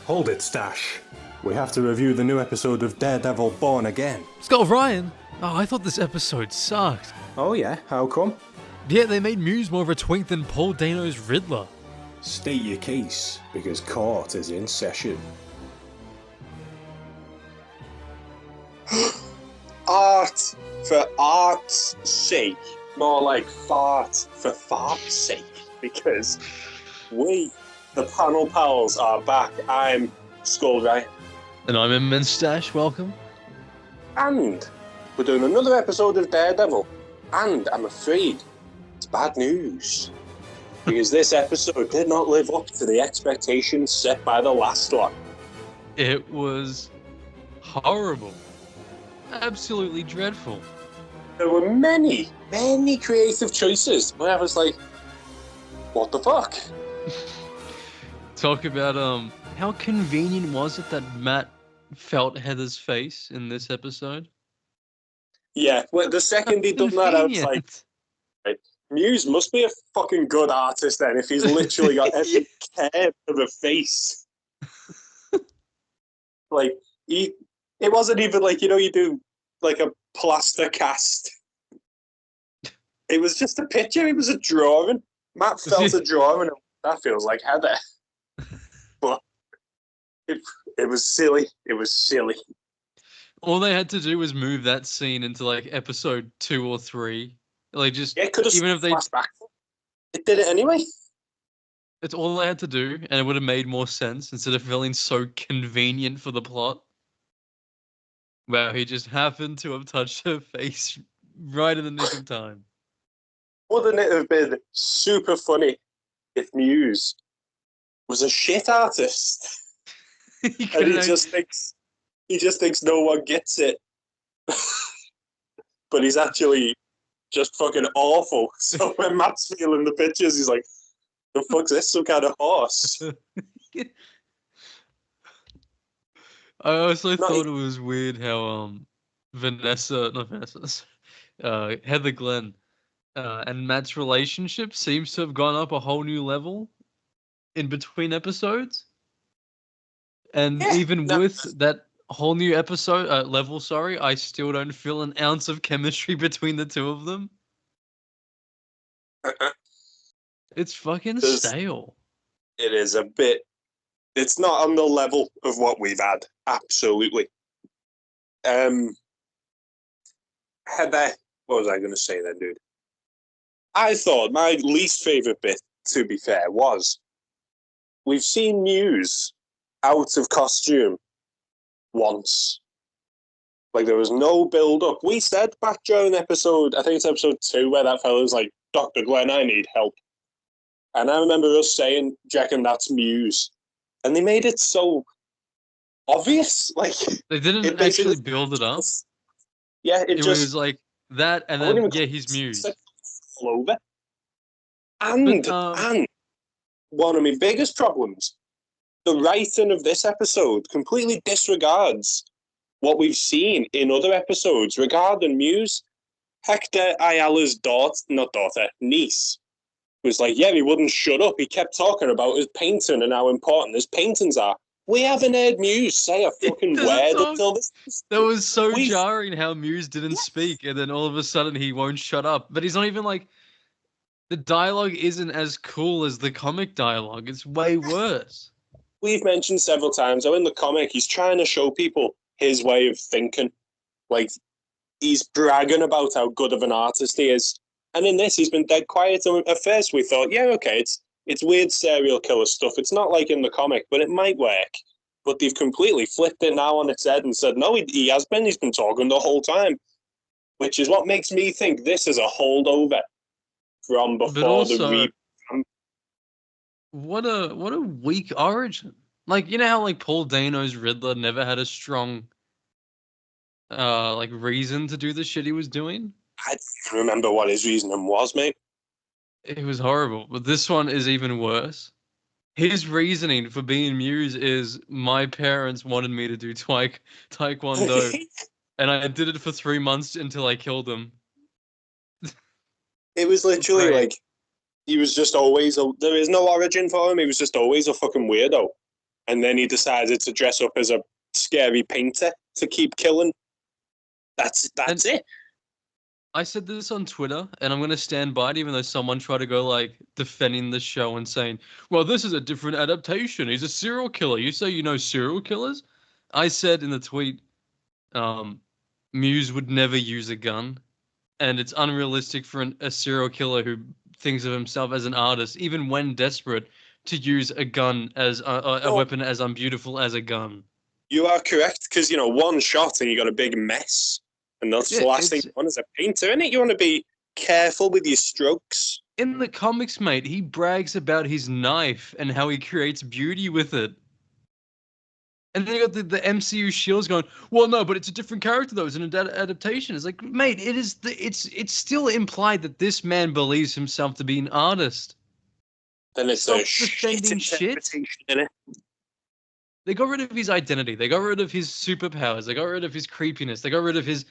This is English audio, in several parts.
Hold it, Stash. We have to review the new episode of Daredevil Born Again. Scott Ryan? Oh, I thought this episode sucked. Oh yeah? How come? Yeah, they made Muse more of a twink than Paul Dano's Riddler. State your case, because court is in session. Art for art's sake. More like fart for fart's sake. Because we, the panel pals, are back. I'm Skull Ryan. And I'm Immense Stash, welcome. And we're doing another episode of Daredevil. And I'm afraid it's bad news. Because this episode did not live up to the expectations set by the last one. It was horrible. Absolutely dreadful. There were many creative choices where I was like, what the fuck? Talk about how convenient was it that Matt felt Heather's face in this episode? Yeah, well, the second he done that, I was like, right, Muse must be a fucking good artist then if he's literally got every curve of a face. Like, it wasn't even like, you do like a plaster cast. It was just a picture, it was a drawing. Matt felt a drawing, and that feels like Heather. But it was silly. It was silly. All they had to do was move that scene into like episode 2 or 3. Like just it could have even if they back. It did it anyway. It's all they had to do, and it would have made more sense instead of feeling so convenient for the plot. Wow, he just happened to have touched her face right in the nick of time. Wouldn't it have been super funny if Muse was a shit artist? And he just thinks no one gets it. But he's actually just fucking awful. So when Matt's feeling the pictures, he's like, the fuck's this, some kind of horse? I also thought it was weird how Heather Glenn and Matt's relationship seems to have gone up a whole new level in between episodes. And even with that whole new episode level, I still don't feel an ounce of chemistry between the two of them. It's fucking stale. It is a bit. It's not on the level of what we've had. Absolutely. Heather, what was I going to say then, dude? I thought my least favourite bit, to be fair, was we've seen Muse out of costume once. Like, there was no build-up. We said back during episode, I think it's episode 2, where that fellow was like, Dr. Glenn, I need help. And I remember us saying, Jack, and that's Muse. And they made it so obvious. Like, they didn't actually build it up. Yeah, it was like that, and then, he's Muse. All over. And one of my biggest problems, the writing of this episode completely disregards what we've seen in other episodes regarding Muse. Hector Ayala's niece, was like, he wouldn't shut up. He kept talking about his painting and how important his paintings are. We haven't heard Muse say a fucking word until this. That was so jarring how Muse didn't speak, and then all of a sudden he won't shut up. But he's not even like... The dialogue isn't as cool as the comic dialogue. It's way worse. We've mentioned several times how in the comic he's trying to show people his way of thinking. Like, he's bragging about how good of an artist he is. And in this, he's been dead quiet. And at first, we thought, it's weird serial killer stuff. It's not like in the comic, but it might work. But they've completely flipped it now on its head and said, no, he has been. He's been talking the whole time. Which is what makes me think this is a holdover from before the revamp. What a weak origin. Like, you know how like Paul Dano's Riddler never had a strong reason to do the shit he was doing? I don't remember what his reasoning was, mate. It was horrible, but this one is even worse. His reasoning for being Muse is my parents wanted me to do taekwondo, and I did it for 3 months until I killed them. It was literally like, he was just always, there is no origin for him, he was just always a fucking weirdo. and then he decided to dress up as a scary painter to keep killing. That's it. I said this on Twitter, and I'm going to stand by it, even though someone tried to go, like, defending the show and saying, well, this is a different adaptation. He's a serial killer. You say you know serial killers? I said in the tweet, Muse would never use a gun, and it's unrealistic for a serial killer who thinks of himself as an artist, even when desperate, to use a gun as a weapon as unbeautiful as a gun. You are correct, because, one shot and you got a big mess. And that's the last thing you want as a painter, isn't it? You want to be careful with your strokes. In the comics, mate, he brags about his knife and how he creates beauty with it. And then you got the MCU shields going, well, no, but it's a different character, though. It's an adaptation. It's like, mate, it's still implied that this man believes himself to be an artist. Then it's Stop a defending shit. Innit? They got rid of his identity. They got rid of his superpowers. They got rid of his creepiness. They got rid of his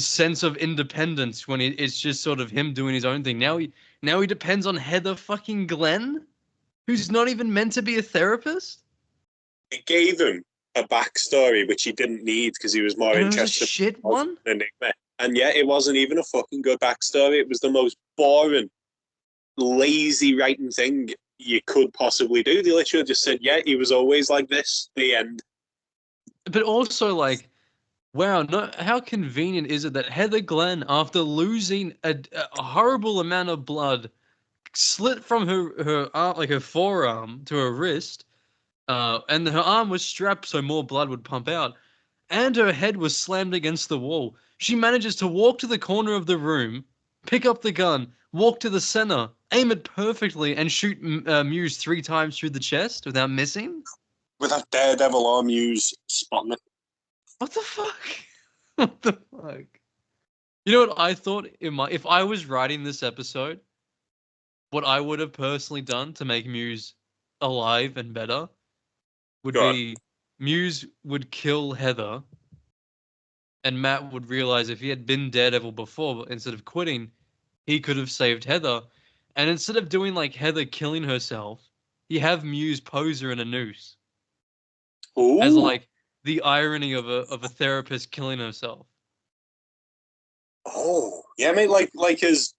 sense of independence when it's just sort of him doing his own thing. Now he depends on Heather fucking Glenn, who's not even meant to be a therapist. It gave him a backstory which he didn't need because he was more interested. Shit one. In Enigma. And yet it wasn't even a fucking good backstory. It was the most boring, lazy writing thing you could possibly do. They literally just said, yeah, he was always like this. The end. But also, like, wow, how convenient is it that Heather Glenn, after losing a horrible amount of blood, slit from her arm, like her forearm to her wrist, and her arm was strapped so more blood would pump out, and her head was slammed against the wall. She manages to walk to the corner of the room, pick up the gun, walk to the center, aim it perfectly, and shoot Muse 3 times through the chest without missing? Without Daredevil or Muse spotting it. What the fuck? What the fuck? You know what I thought if I was writing this episode, what I would have personally done to make Muse alive and better would be Muse would kill Heather, and Matt would realize if he had been Daredevil before, instead of quitting, he could have saved Heather. And instead of doing like Heather killing herself, you have Muse pose her in a noose. Ooh. As like the irony of a therapist killing herself. Oh, yeah, mate, like his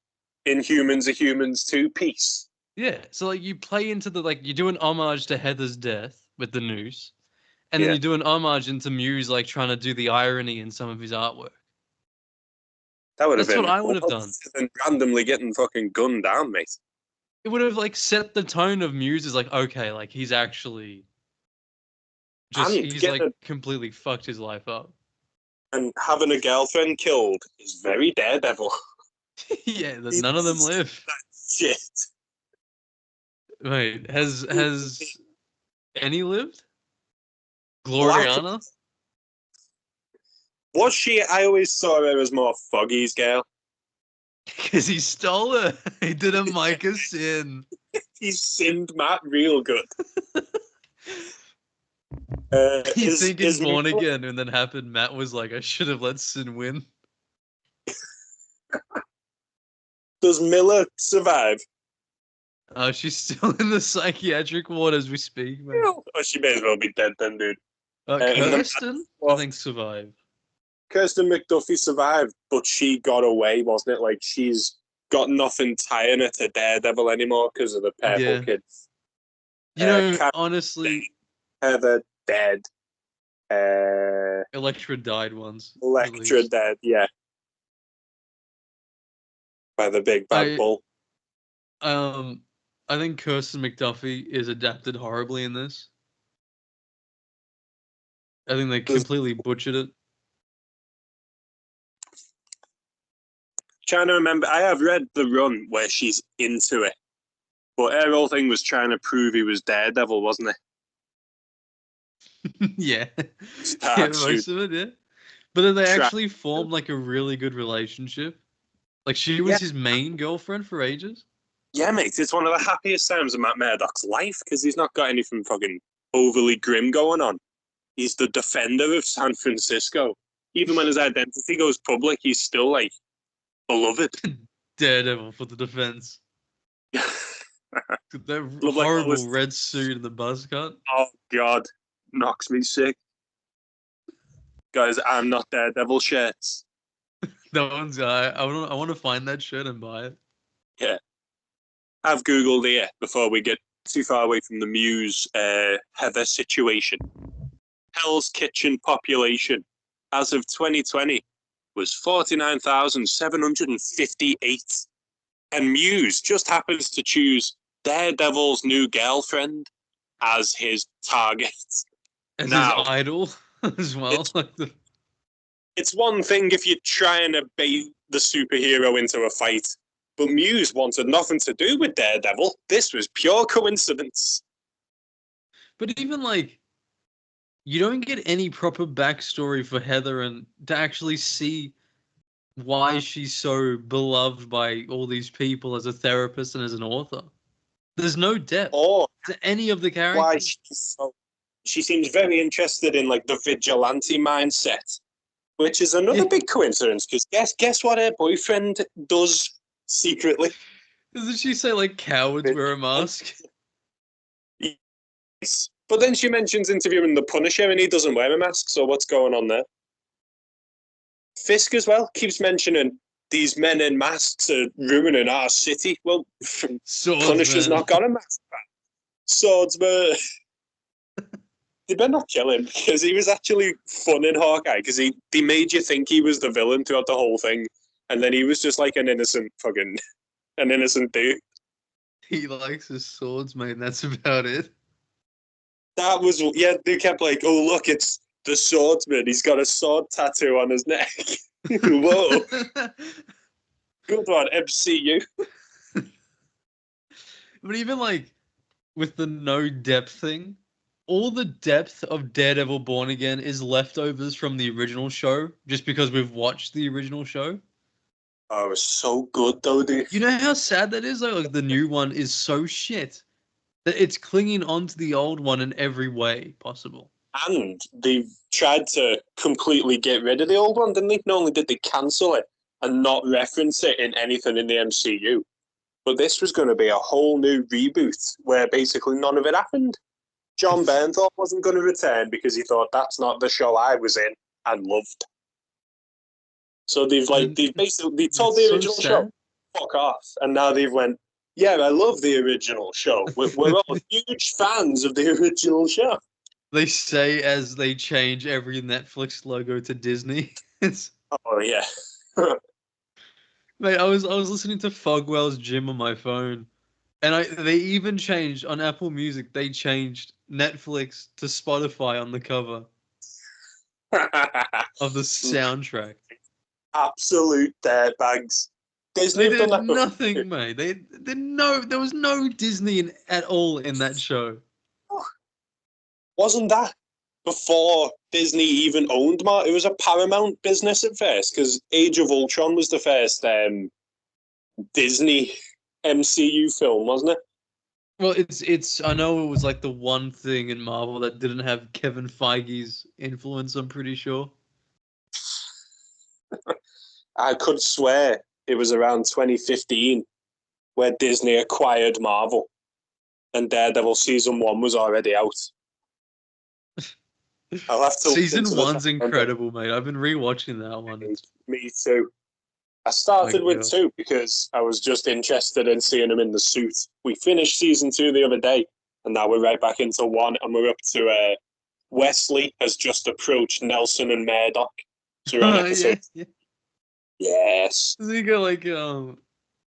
Inhumans are Humans 2 piece. Yeah, so like you play into you do an homage to Heather's death with the noose, and then you do an homage into Muse like trying to do the irony in some of his artwork. That would have been what I would have done. Than randomly getting fucking gunned down, mate. It would have like set the tone of Muse as like, okay, like he's actually he's like completely fucked his life up. And having a girlfriend killed is very Daredevil. Yeah, none of them live. Shit. Wait, has any lived? Gloriana? Was she? I always saw her as more Foggy's girl. Because he stole her. He didn't make a sin. He sinned Matt real good. You think he's born again, and then happened, Matt was like, I should have let Sin win. Does Miller survive? She's still in the psychiatric ward as we speak, man. Oh, she may as well be dead then, dude. Kirsten, I think, survived. Kirsten McDuffie survived, but she got away, wasn't it? Like, she's got nothing tying her to Daredevil anymore because of the purple kids. You know, honestly... Heather dead. Elektra died once. Elektra dead, yeah. By the big bad bull. I think Kirsten McDuffie is adapted horribly in this. I think they completely butchered it. Trying to remember, I have read the run where she's into it, but her whole thing was trying to prove he was Daredevil, wasn't it? Yeah. Most of it, yeah. But then they actually formed like a really good relationship. Like she was his main girlfriend for ages. Yeah, mate, it's one of the happiest times of Matt Murdock's life because he's not got anything fucking overly grim going on. He's the defender of San Francisco. Even when his identity goes public, he's still like beloved. Daredevil for the defense. That Look like horrible always- red suit and the buzz cut. Oh God, knocks me sick. Guys, I'm not Daredevil shirts. That one's I want to find that shirt and buy it. Yeah, I've googled here before we get too far away from the Muse Heather situation. Hell's Kitchen population as of 2020 was 49,758, and Muse just happens to choose Daredevil's new girlfriend as his target. As Now- his idol as well. Like the It's one thing if you're trying to bait the superhero into a fight, but Muse wanted nothing to do with Daredevil. This was pure coincidence. But even like, you don't get any proper backstory for Heather and to actually see why she's so beloved by all these people as a therapist and as an author. There's no depth Or to any of the why characters. she seems very interested in like the vigilante mindset, which is another Yeah. big coincidence. Because guess what her boyfriend does secretly. Doesn't she say like cowards wear a mask? Yes. But then she mentions interviewing the Punisher, and he doesn't wear a mask. So what's going on there? Fisk as well keeps mentioning these men in masks are ruining our city. Well, Punisher's Swordsman. not got a mask back. Swordsman. They better not kill him because he was actually fun in Hawkeye because they made you think he was the villain throughout the whole thing, and then he was just like an innocent dude. He likes his swords, mate, and that's about it. That was they kept like, oh look, it's the swordsman. He's got a sword tattoo on his neck. Whoa, good one, MCU. But even like with the no depth thing, all the depth of Daredevil Born Again is leftovers from the original show, just because we've watched the original show. Oh, it was so good though, dude. You know how sad that is? Like the new one is so shit that it's clinging onto the old one in every way possible. And they tried to completely get rid of the old one, didn't they? Not only did they cancel it and not reference it in anything in the MCU, but this was going to be a whole new reboot where basically none of it happened. John Bernthal wasn't going to return because he thought that's not the show I was in and loved. So they've told the original show, fuck off, and now they've went, yeah, I love the original show. We're all huge fans of the original show. They say as they change every Netflix logo to Disney. It's Oh yeah. mate, I was listening to Fogwell's Gym on my phone, and they even changed on Apple Music. They changed Netflix to Spotify on the cover of the soundtrack. Absolute dirtbags. Disney They have done did that before. nothing, mate. There was no Disney at all in that show. Wasn't that before Disney even owned Marvel? It was a Paramount business at first because Age of Ultron was the first Disney MCU film, wasn't it? Well, it's. I know it was like the one thing in Marvel that didn't have Kevin Feige's influence. I'm pretty sure. I could swear it was around 2015 where Disney acquired Marvel and Daredevil season 1 was already out. I'll have to look Season into the 1's documentary. incredible, mate. I've been rewatching that one. It's Me too. I started My with God. 2 because I was just interested in seeing him in the suit. We finished season 2 the other day, and now we're right back into 1, and we're up to Wesley has just approached Nelson and Murdock. So we're on episode. yeah. Yes. Does he go like, do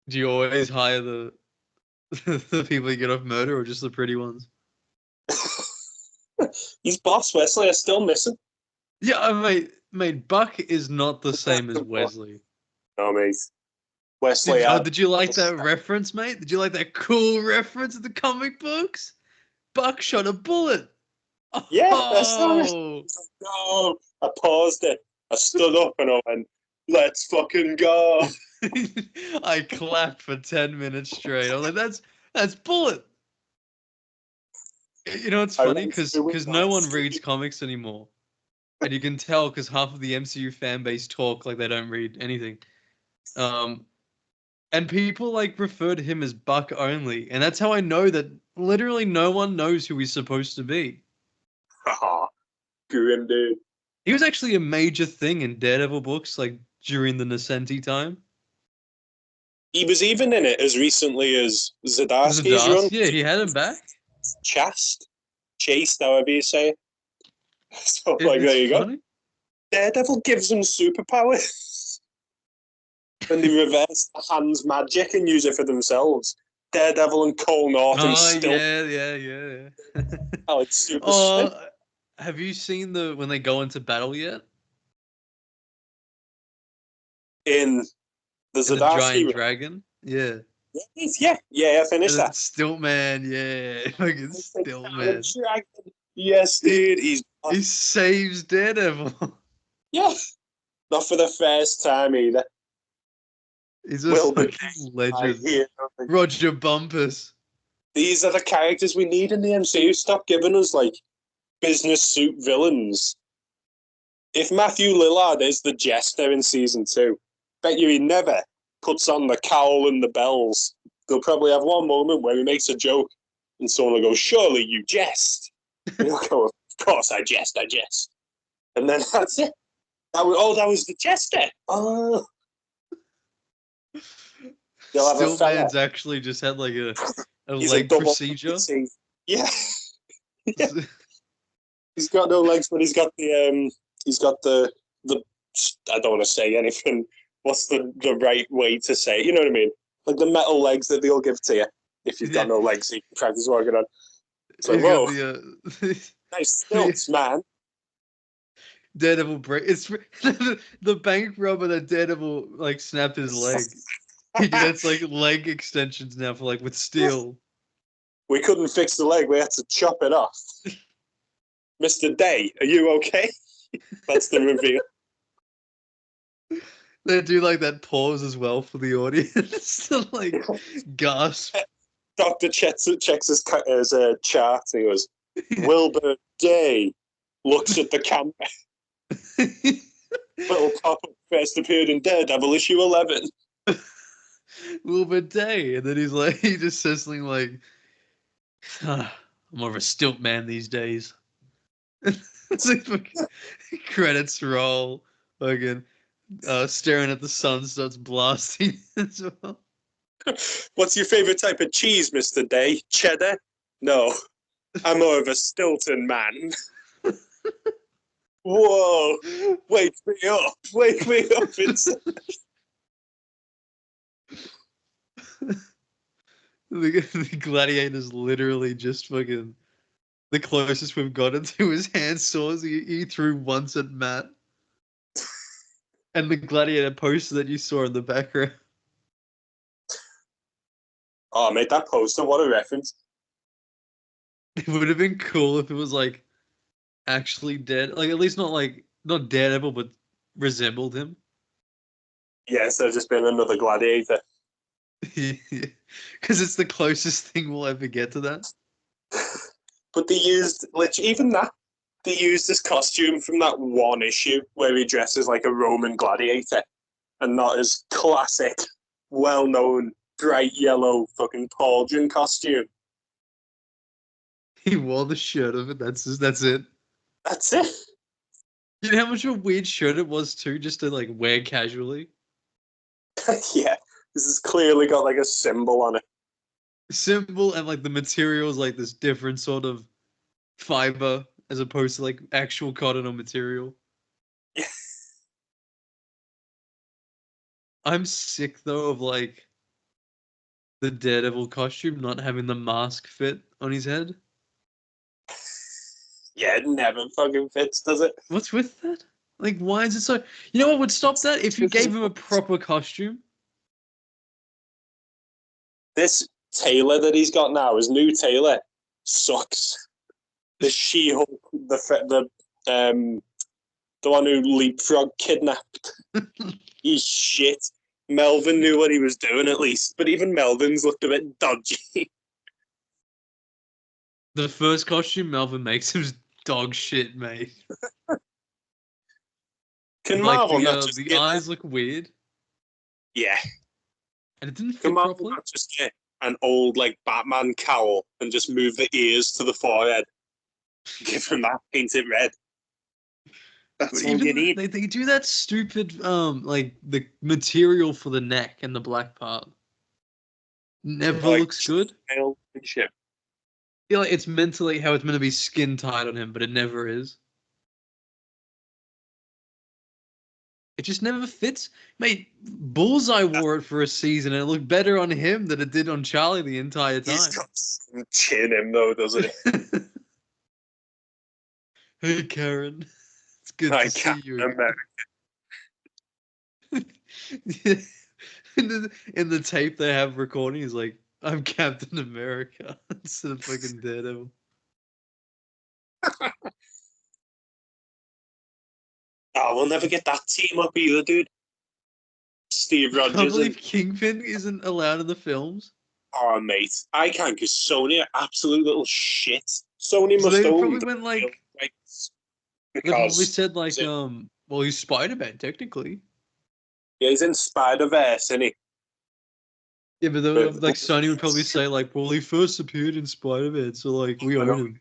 you always hire the the people you get off murder or just the pretty ones? He's boss Wesley. I still miss him. Yeah, mate, Buck is not the same as Wesley. No, mate. Wesley. Did you like that reference, mate? Did you like that cool reference to the comic books? Buck shot a bullet. Yeah, that's nice. Oh, No, I paused it. I stood up and I went, "Let's fucking go." I clapped for 10 minutes straight. I was like, that's bullet. You know, it's I funny went because through it no one once. reads comics anymore. And you can tell because half of the MCU fan base talk like they don't read anything. And people like referred him as Buck only, and that's how I know that literally no one knows who he's supposed to be. Grim dude. He was actually a major thing in Daredevil books, like during the Nascenti time. He was even in it as recently as Zdarsky's run. Yeah, he had him back. Chased, however you say it. So, like, there you go. Daredevil gives them superpowers. And they reverse the hand's magic and use it for themselves. Daredevil and Cole Norton still. Yeah. Oh, it's super strength. Have you seen when they go into battle yet? In the Zdarsky giant dragon? Yeah. Yeah, I finished that. Stiltman, yeah. Fucking Stiltman. Yes, dude. He saves Daredevil. Yeah. Not for the first time either. He's a fucking legend. Roger Bumpus. These are the characters we need in the MCU. Stop giving us, like, business suit villains. If Matthew Lillard is the jester in season 2, bet you he never puts on the cowl and the bells. They'll probably have one moment where he makes a joke and someone will go, "Surely you jest." And he'll go, "Of course I jest. And then that's it. That was the jester. Oh. Stillman's actually just had like a leg procedure. Yeah. Yeah. He's got no legs, but he's got the I don't want to say anything. What's the right way to say it? You know what I mean? Like the metal legs that they'll give to you if you've got no legs, so you can practice walking on. It's like, whoa, nice stilts, man. Daredevil break. It's the bank robber that Daredevil like snapped his leg. He gets like leg extensions now for like with steel. We couldn't fix the leg. We had to chop it off. Mr. Day, are you okay? That's the reveal. They do like that pause as well for the audience to like gasp. Doctor checks his chart. He goes, Wilbur Day looks at the camera. Little pop-up first appeared in Daredevil issue 11. Wilbur Day, and then he just says something like, I'm more of a stilt man these days. It's like fucking credits roll, fucking staring at the sun starts blasting as well. What's your favorite type of cheese, Mr. Day? Cheddar? No, I'm more of a Stilton man. Whoa! Wake me up, Vincent. The gladiator's literally just fucking the closest we've gotten to his hand saws he threw once at Matt. And the gladiator poster that you saw in the background. Oh, mate, that poster, what a reference. It would have been cool if it was like actually dead. Like at least not Daredevil, but resembled him. Yeah, so just been another gladiator. Because it's the closest thing we'll ever get to that. But they used his costume from that one issue where he dresses like a Roman gladiator and not his classic, well-known, bright yellow fucking pauldron costume. He wore the shirt of it. That's it. That's it. You know how much of a weird shirt it was too, just to like wear casually? Yeah. This has clearly got like a symbol on it. Symbol, and like the material is like this different sort of fiber as opposed to like actual cotton or material. Yeah. I'm sick though of like the Daredevil costume not having the mask fit on his head. Yeah, it never fucking fits, does it? What's with that? Like, why is it so? You know what would stop that? If you gave him a proper costume. This tailor that he's got now, his new tailor, sucks. The She-Hulk, the one who Leapfrog kidnapped. He's shit. Melvin knew what he was doing at least, but even Melvin's looked a bit dodgy. The first costume Melvin makes him's dog shit, mate. Can like Marvel not just the eyes look weird? Yeah. And it didn't fit Come on, properly. just get an old like Batman cowl and just move the ears to the forehead. Give him that, paint it red. That's all you need. They do that stupid like the material for the neck and the black part. Never Like, looks good. And shit. I feel like it's mentally how it's meant to be skin tight on him, but it never is. It just never fits. Mate, Bullseye wore it for a season and it looked better on him than it did on Charlie the entire time. He's got some chin in though, doesn't he? Hey Karen. It's good I to see can't you. remember. in the tape they have recording, he's like, I'm Captain America instead of fucking Daredevil. Oh, we'll never get that team up either, dude. Steve I Rogers can't and believe Kingpin isn't allowed in the films. oh, mate, I can't because Sony are absolute little shit. Sony So must they own probably the went like rights they probably because said like it- well, he's Spider-Man technically. yeah, he's in Spider-Verse, isn't he? Yeah, but But- like Sony would probably say like, well, he first appeared in Spider-Man, so like we own him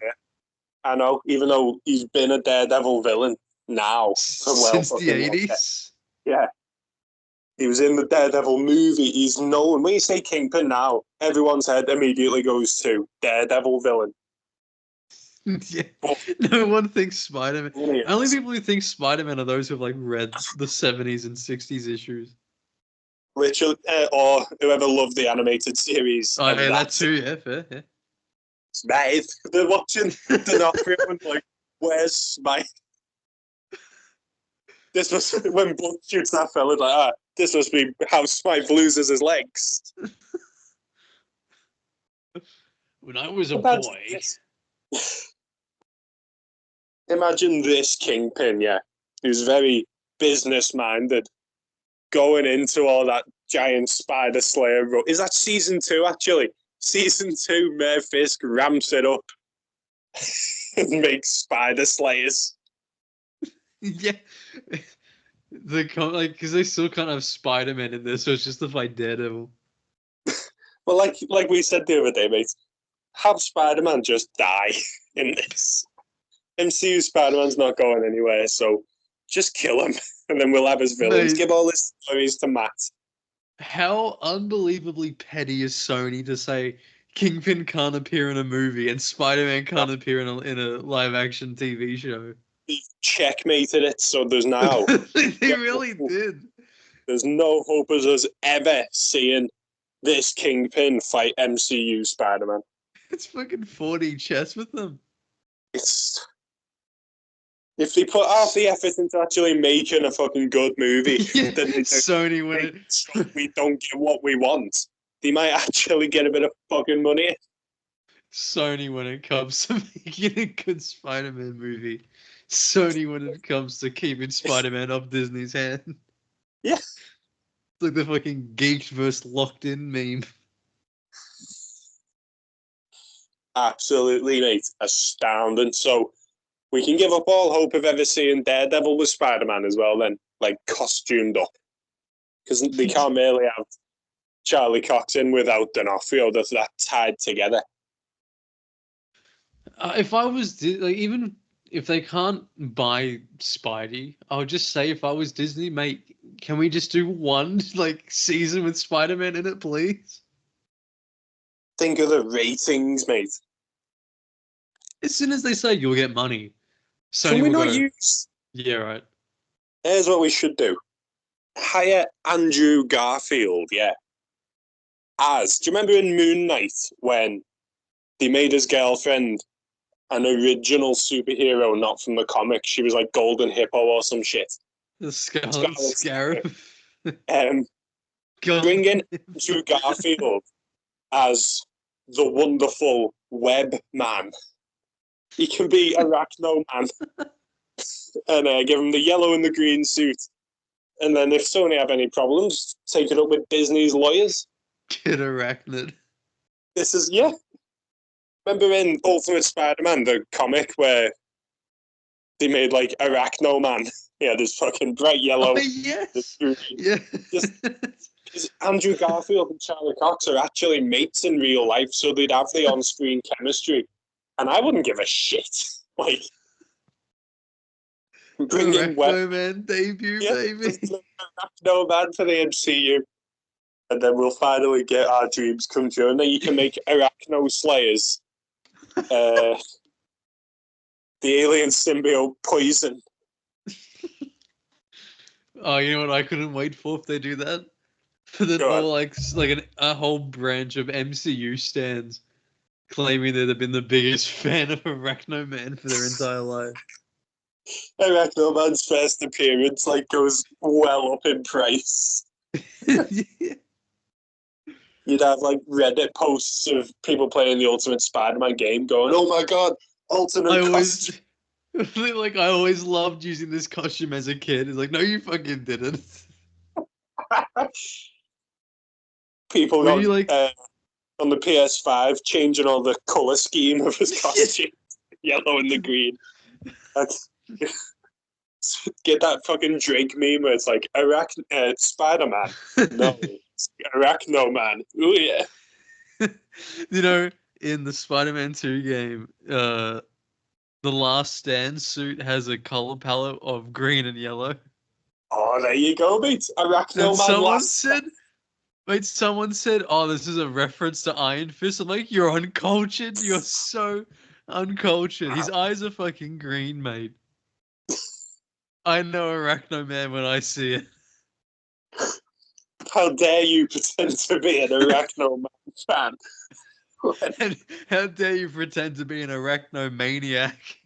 I know, even though he's been a Daredevil villain now for since the fucking long. 80s. Yeah. He was in the Daredevil movie. He's known. When you say Kingpin now, everyone's head immediately goes to Daredevil villain. Yeah, But no one thinks Spider-Man. really, Only people who think Spider-Man are those who've like read the 70s and 60s issues. literally, or whoever loved the animated series. Oh, and yeah, that that's too. Yeah, fair. Yeah. Smythe. They're watching D'Onofrio and like, where's Smythe? This must when Buck shoots that fella, like, this must be how Smythe loses his legs. When I was a Imagine boy. this. Imagine this Kingpin, yeah, who's very business minded, going into all that giant spider slayer. Is that season 2 actually? Season 2, Mayor Fisk ramps it up and makes spider slayers. Yeah. Like, because they still can't have Spider-Man in this, so it's just to fight Daredevil. Well, like we said the other day, mate, have Spider-Man just die in this. MCU Spider-Man's not going anywhere, so just kill him, and then we'll have his villains. Mate. Give all his stories to Matt. How unbelievably petty is Sony to say Kingpin can't appear in a movie and Spider-Man can't appear in a live-action TV show? He checkmated it, so there's now They really did. there's no hope of us ever seeing this Kingpin fight MCU Spider-Man. It's fucking 4D chess with them. It's if they put half the effort into actually making a fucking good movie, Yeah, then they Sony win it. so we don't get what we want. They might actually get a bit of fucking money. Sony when it comes to making a good Spider-Man movie. Sony when it comes to keeping Spider-Man off Disney's hand. Yeah. It's like the fucking geeked versus locked in meme. Absolutely, mate. Astounding. So we can give up all hope of ever seeing Daredevil with Spider-Man as well then, like costumed up. Because they can't really have Charlie Cox in without D'Onofrio. That's that tied together. If I was like, even if they can't buy Spidey, I would just say if I was Disney, mate, can we just do one like season with Spider-Man in it, please? Think of the ratings, mate. As soon as they say you'll get money, Sony Can we will not go, use... yeah, right. Here's what we should do. Hire Andrew Garfield, yeah. As, do you remember in Moon Knight when they made his girlfriend an original superhero, not from the comic? She was like Golden Hippo or some shit. The Scarlet Scarab. Bring in Andrew Garfield as the wonderful Web Man. He can be Arachno Man. And give him the yellow and the green suit. And then if Sony have any problems, take it up with Disney's lawyers. Kid Arachnid. This is, yeah. Remember in Ultimate Spider-Man, the comic where they made like Arachno Man? Yeah, this fucking bright yellow. Oh, yes. This, Yeah. Just- Because Andrew Garfield and Charlie Cox are actually mates in real life, so they'd have the on-screen chemistry, and I wouldn't give a shit. Like, bring in Man debut, baby. No man for the MCU, and then we'll finally get our dreams come true, and then you can make Arachno Slayers, the alien symbiote Poison. Oh, you know what I couldn't wait for if they do that? For the whole a whole branch of MCU stands claiming that they've been the biggest fan of Arachno Man for their entire life. Arachno Man's first appearance goes well up in price. You'd have Reddit posts of people playing the Ultimate Spider-Man game going, "Oh my god, alternate costume." I always loved using this costume as a kid. It's like, no, you fucking didn't. People got, on the PS5 changing all the colour scheme of his costume, yellow and the green. Get that fucking Drake meme where it's like Spider-Man. No, it's Arachno Man. Oh yeah. You know, in the Spider-Man 2 game, the Last Stand suit has a color palette of green and yellow. Oh, there you go, mate. Arachno Man. Someone said, "Oh, this is a reference to Iron Fist." I'm like, "You're uncultured. You're so uncultured. His eyes are fucking green, mate." I know Arachno Man when I see it. How dare you pretend to be an Arachno Man fan? And how dare you pretend to be an Arachno maniac?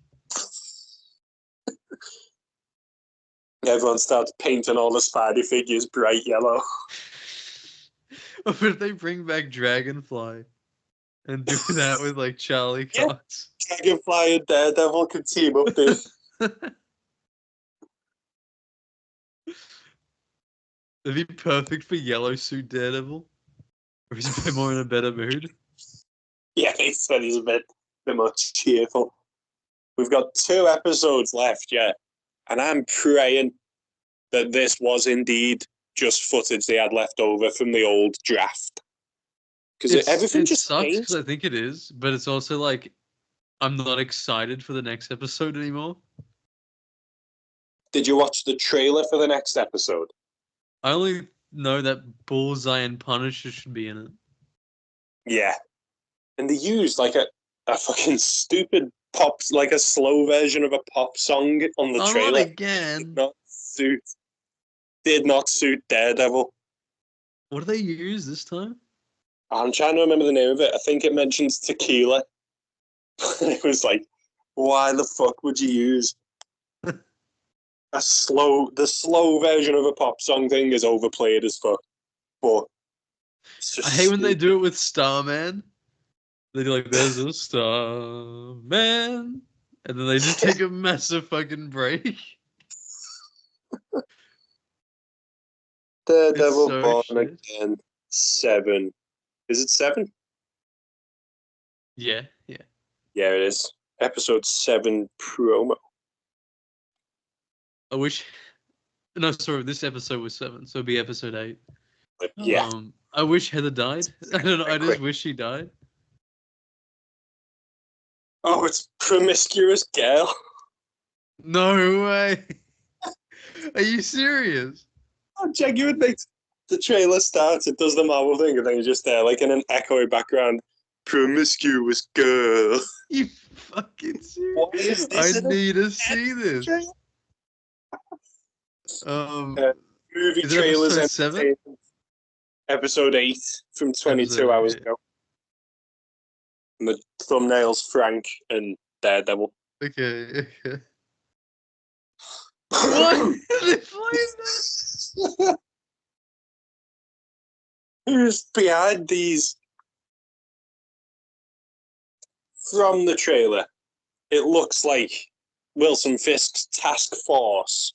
Everyone starts painting all the Spidey figures bright yellow. Or if they bring back Dragonfly and do that with Charlie Cox? Dragonfly and Daredevil can team up, dude. It'd be perfect for yellow suit Daredevil. Or he's a bit more in a better mood. Yeah, he said he's a bit more cheerful. We've got 2 episodes left yet, and I'm praying that this was indeed just footage they had left over from the old draft. Because everything just sucks changed. because I think it is, but it's also I'm not excited for the next episode anymore. Did you watch the trailer for the next episode? I only know that Bullseye and Punisher should be in it. Yeah. And they used a fucking stupid pop, a slow version of a pop song on the trailer. Not again. Did not suit Daredevil. What do they use this time? I'm trying to remember the name of it. I think it mentions tequila. It was why the fuck would you use the slow version of a pop song thing is overplayed as fuck. But I hate when they do it with Starman. They do there's a Starman, and then they just take a massive fucking break. Daredevil Born Again 7. Is it 7? Yeah. Yeah, it is. Episode 7 promo. No, sorry, this episode was 7, so it'll be episode 8. Yeah. I wish Heather died. I don't know, I just wish she died. Oh, it's Promiscuous Girl. No way. Are you serious? Oh, genuinely. The trailer starts, it does the Marvel thing, and then you're just there, in an echoey background. Promiscuous Girl. You fucking serious? What is this? I need to see this. Movie trailers episode 7? Episode 8 from 22 hours ago. And the thumbnail's Frank and Daredevil. Okay. What? They playing that? Who's behind these? From the trailer, it looks like Wilson Fisk's task force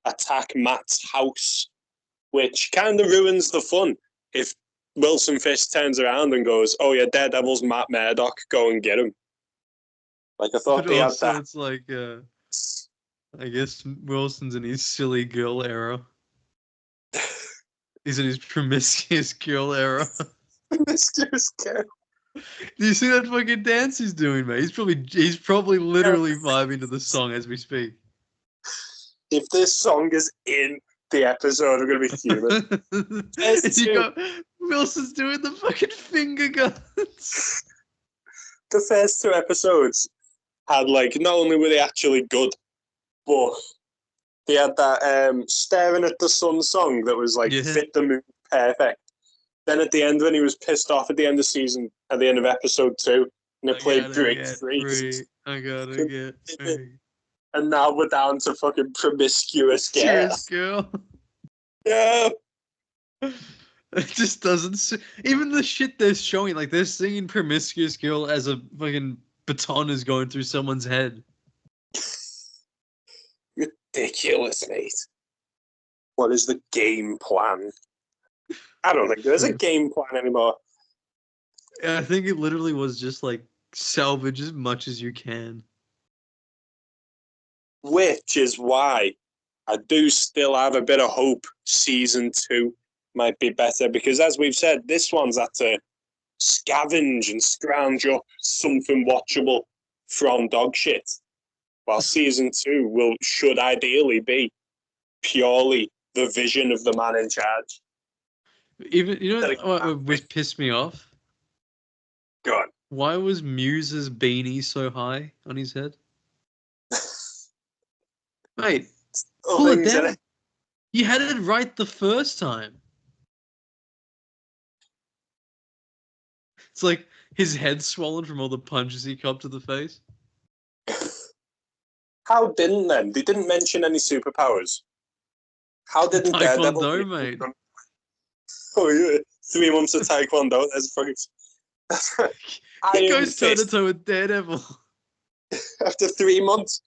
attack Matt's house, which kind of ruins the fun if Wilson Fisk turns around and goes, "Oh yeah, Daredevil's Matt Murdock, go and get him." I thought they had that. It's I guess Wilson's in his silly girl era. He's in his promiscuous girl era. Promiscuous girl. Do you see that fucking dance he's doing, mate? He's probably literally vibing to the song as we speak. If this song is in the episode, I'm gonna be fuming. You got Wilson's doing the fucking finger guns. The first 2 episodes had like not only were they actually good, but they had that staring at the sun song that was like fit the mood perfect. Then at the end, when he was pissed off at the end of episode 2, and it played Break Free. I gotta get free. And now we're down to fucking promiscuous girl. Yeah. It just doesn't. Even the shit they're showing, like they're singing promiscuous girl as a fucking baton is going through someone's head. Ridiculous, mate. What is the game plan? I don't think there's a game plan anymore. I think it literally was just like salvage as much as you can. Which is why I do still have a bit of hope season 2 might be better, because as we've said, this one's had to scavenge and scrounge up something watchable from dog shit, while season 2 should ideally be purely the vision of the man in charge. Even which pissed me off. Go on. Why was Muse's beanie so high on his head? Mate, pull it down. You had it right the first time. It's like his head's swollen from all the punches he copped to the face. How didn't then? They didn't mention any superpowers. How didn't Taekwondo, mate? Oh, yeah. 3 months of Taekwondo. That's fucking... He goes toe-to-toe with Daredevil. After 3 months,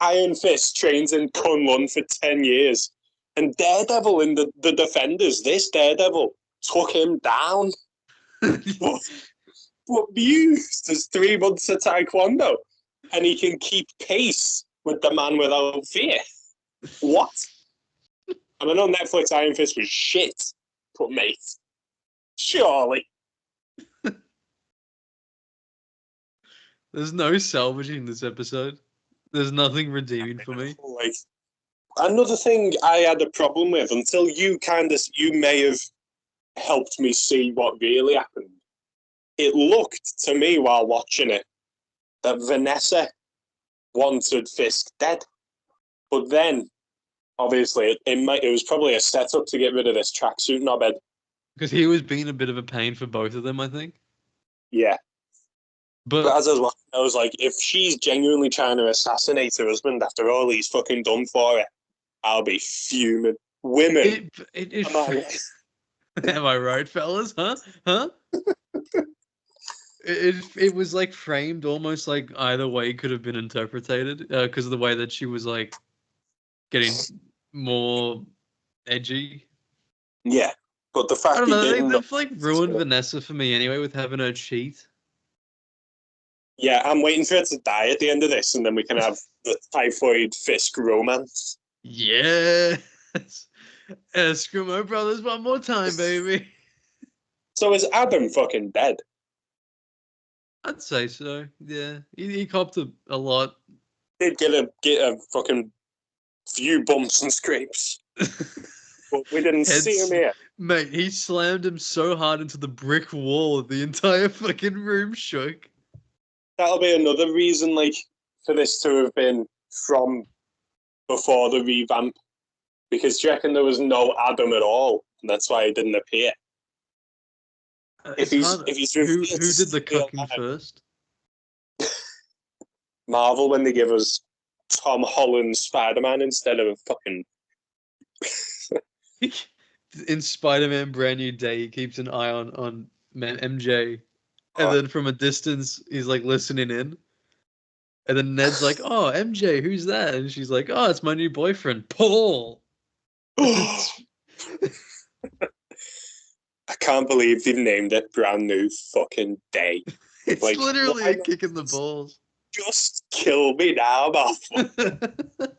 Iron Fist trains in Kunlun for 10 years. And Daredevil in the Defenders, this Daredevil took him down. What Muse does 3 months of Taekwondo, and he can keep pace with the man without fear. What? And I know Netflix Iron Fist was shit, but mate, surely. There's no salvaging this episode. There's nothing redeeming for me. Like, another thing I had a problem with until you may have helped me see what really happened. It looked to me while watching it that Vanessa wanted Fisk dead, but then obviously it was probably a setup to get rid of this tracksuit knobhead. Because he was being a bit of a pain for both of them, I think. Yeah. But as I was watching, I was like, if she's genuinely trying to assassinate her husband after all he's fucking done for her, I'll be fuming. Women. Am I right, fellas? Huh? It was like framed almost like either way could have been interpreted because of the way that she was like getting more edgy. Yeah, but the fact I don't know, they've like ruined Vanessa for me anyway with having her cheat. Yeah, I'm waiting for her to die at the end of this, and then we can have the typhoid Fisk romance. Yes, Eskimo Brothers one more time, baby. So is Adam fucking dead? I'd say so. Yeah, he copped a lot. Did get a fucking few bumps and scrapes, but we didn't see him here. Mate, he slammed him so hard into the brick wall, the entire fucking room shook. That'll be another reason, like, for this to have been from before the revamp, because do you reckon there was no Adam at all, and that's why he didn't appear? If he's who did the cooking first? Marvel, when they give us Tom Holland Spider-Man instead of a fucking... In Spider-Man Brand New Day, he keeps an eye on MJ. And then from a distance, he's like listening in. And then Ned's like, "Oh, MJ, who's that?" And she's like, "Oh, it's my new boyfriend, Paul." I can't believe they've named it Brand New fucking Day. It's like, literally a kick in the balls. just kill me now, man.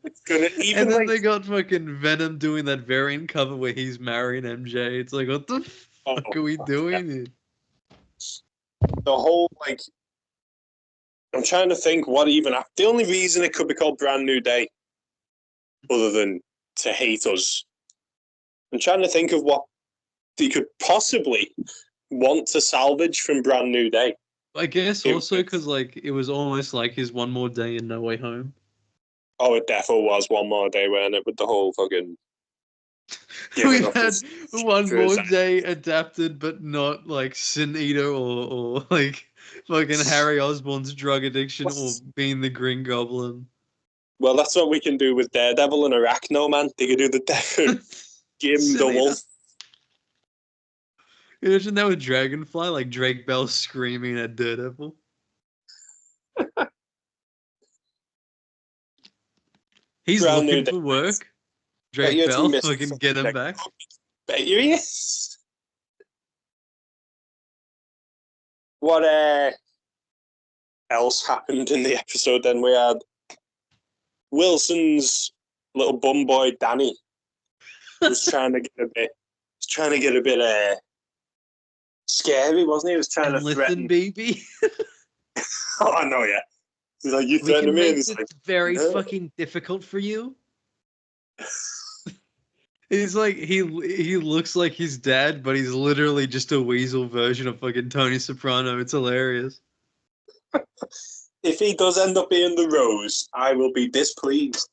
It's gonna even And then like they got fucking Venom doing that variant cover where he's marrying MJ. It's like, what the fuck are we doing here? the whole like. I'm trying to think what even. The only reason it could be called Brand New Day, other than to hate us, I'm trying to think of what they could possibly want to salvage from Brand New Day. I guess also because like it was almost like his One More Day in No Way Home. Oh, it definitely was One More Day, weren't it? With the whole fucking. We had One More Day adapted, but not like Sin Eater or like fucking Harry Osborn's drug addiction or being the Green Goblin. Well, that's what we can do with Daredevil and Arachno, man. They could do the Jim the Wolf. Imagine that with Dragonfly, like Drake Bell screaming at Daredevil. He's Brand looking new for work. Drake Bell, fucking get him back. Bet you he is. What else happened in the episode then? We had Wilson's little bum boy Danny was trying to get a bit scary, wasn't he? He was trying to threaten baby. Oh, I know, yeah. He's like, you threatened me. He's like, very fucking difficult for you. He's like, he looks like his dad, but he's literally just a weasel version of fucking Tony Soprano. It's hilarious. If he does end up being the Rose, I will be displeased.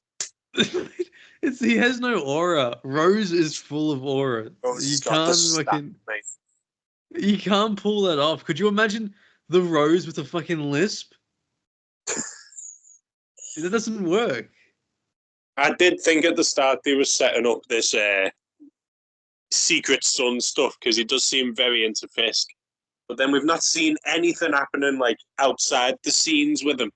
He has no aura. Rose is full of aura. You can't pull that off. Could you imagine the Rose with a fucking lisp? That doesn't work. I did think at the start they were setting up this Secret Son stuff because he does seem very into Fisk. But then we've not seen anything happening like outside the scenes with him.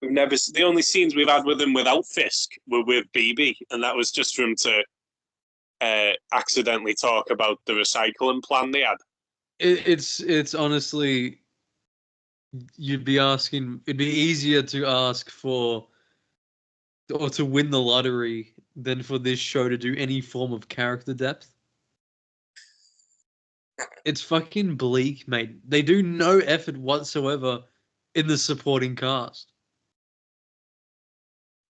The only scenes we've had with him without Fisk were with BB, and that was just for him to accidentally talk about the recycling plan they had. It's honestly, it'd be easier to ask for or to win the lottery than for this show to do any form of character depth. It's fucking bleak, mate. They do no effort whatsoever in the supporting cast.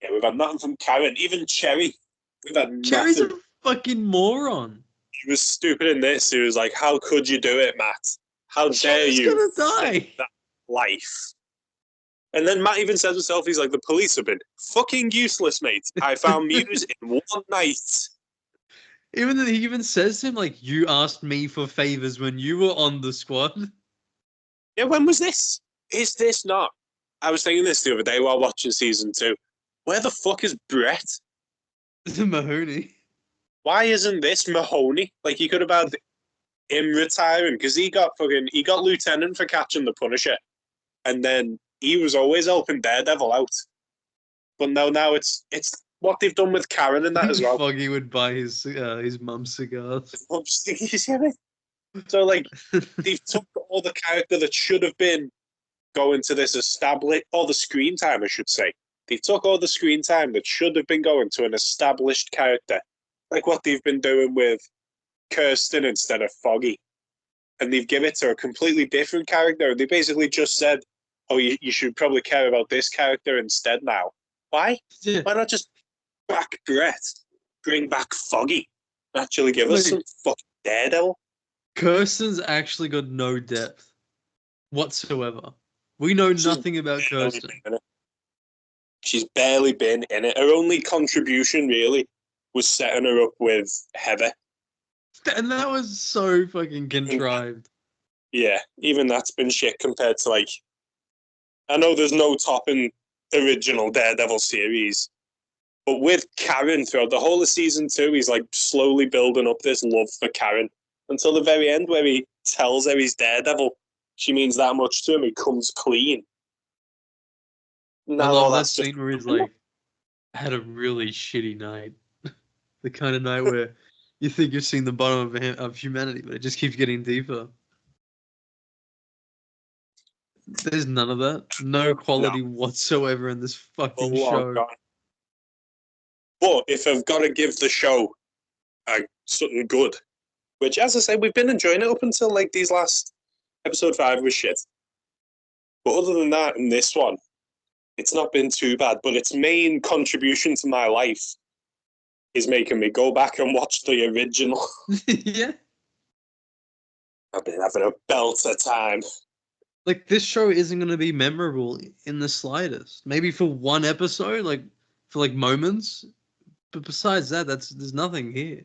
Yeah, we've had nothing from Karen. Even Cherry. We've had Cherry's nothing. a fucking moron. He was stupid in this. He was like, how could you do it, Matt? How dare you? He's gonna die. That life. And then Matt even says himself, he's like, the police have been fucking useless, mate. I found Muse in one night. He even says to him, like, you asked me for favors when you were on the squad. Yeah, when was this? Is this not? I was thinking this the other day while watching season 2. Where the fuck is Brett? Mahoney. Why isn't this Mahoney? Like, you could have had him retiring, because he got lieutenant for catching the Punisher. And then he was always helping Daredevil out. But now it's what they've done with Karen and that as well. Foggy would buy his mum's cigars. So, like, they've took all the character that should have been going to this all the screen time, I should say. They took all the screen time that should have been going to an established character, like what they've been doing with Kirsten instead of Foggy. And they've given it to a completely different character. They basically just said, oh, you should probably care about this character instead now. Why? Yeah. Why not just back Brett, bring back Foggy, actually give us some fucking Daredevil? Kirsten's actually got no depth whatsoever. We know nothing about Kirsten. She's barely been in it. Her only contribution, really, was setting her up with Heather. And that was so fucking contrived. Yeah, even that's been shit compared to, like... I know there's no topping original Daredevil series, but with Karen throughout the whole of season 2, he's, like, slowly building up this love for Karen until the very end where he tells her he's Daredevil. She means that much to him. He comes clean. I love that scene where he's like, I had a really shitty night. The kind of night where you think you've seen the bottom of humanity, but it just keeps getting deeper. There's none of that. No quality whatsoever in this fucking show. God. But if I've got to give the show something good, which, as I say, we've been enjoying it up until like these last episode 5 was shit. But other than that, in this one, it's not been too bad. But its main contribution to my life is making me go back and watch the original. Yeah. I've been having a belter time. Like, this show isn't going to be memorable in the slightest. Maybe for one episode, like, for, like, moments. But besides that, there's nothing here.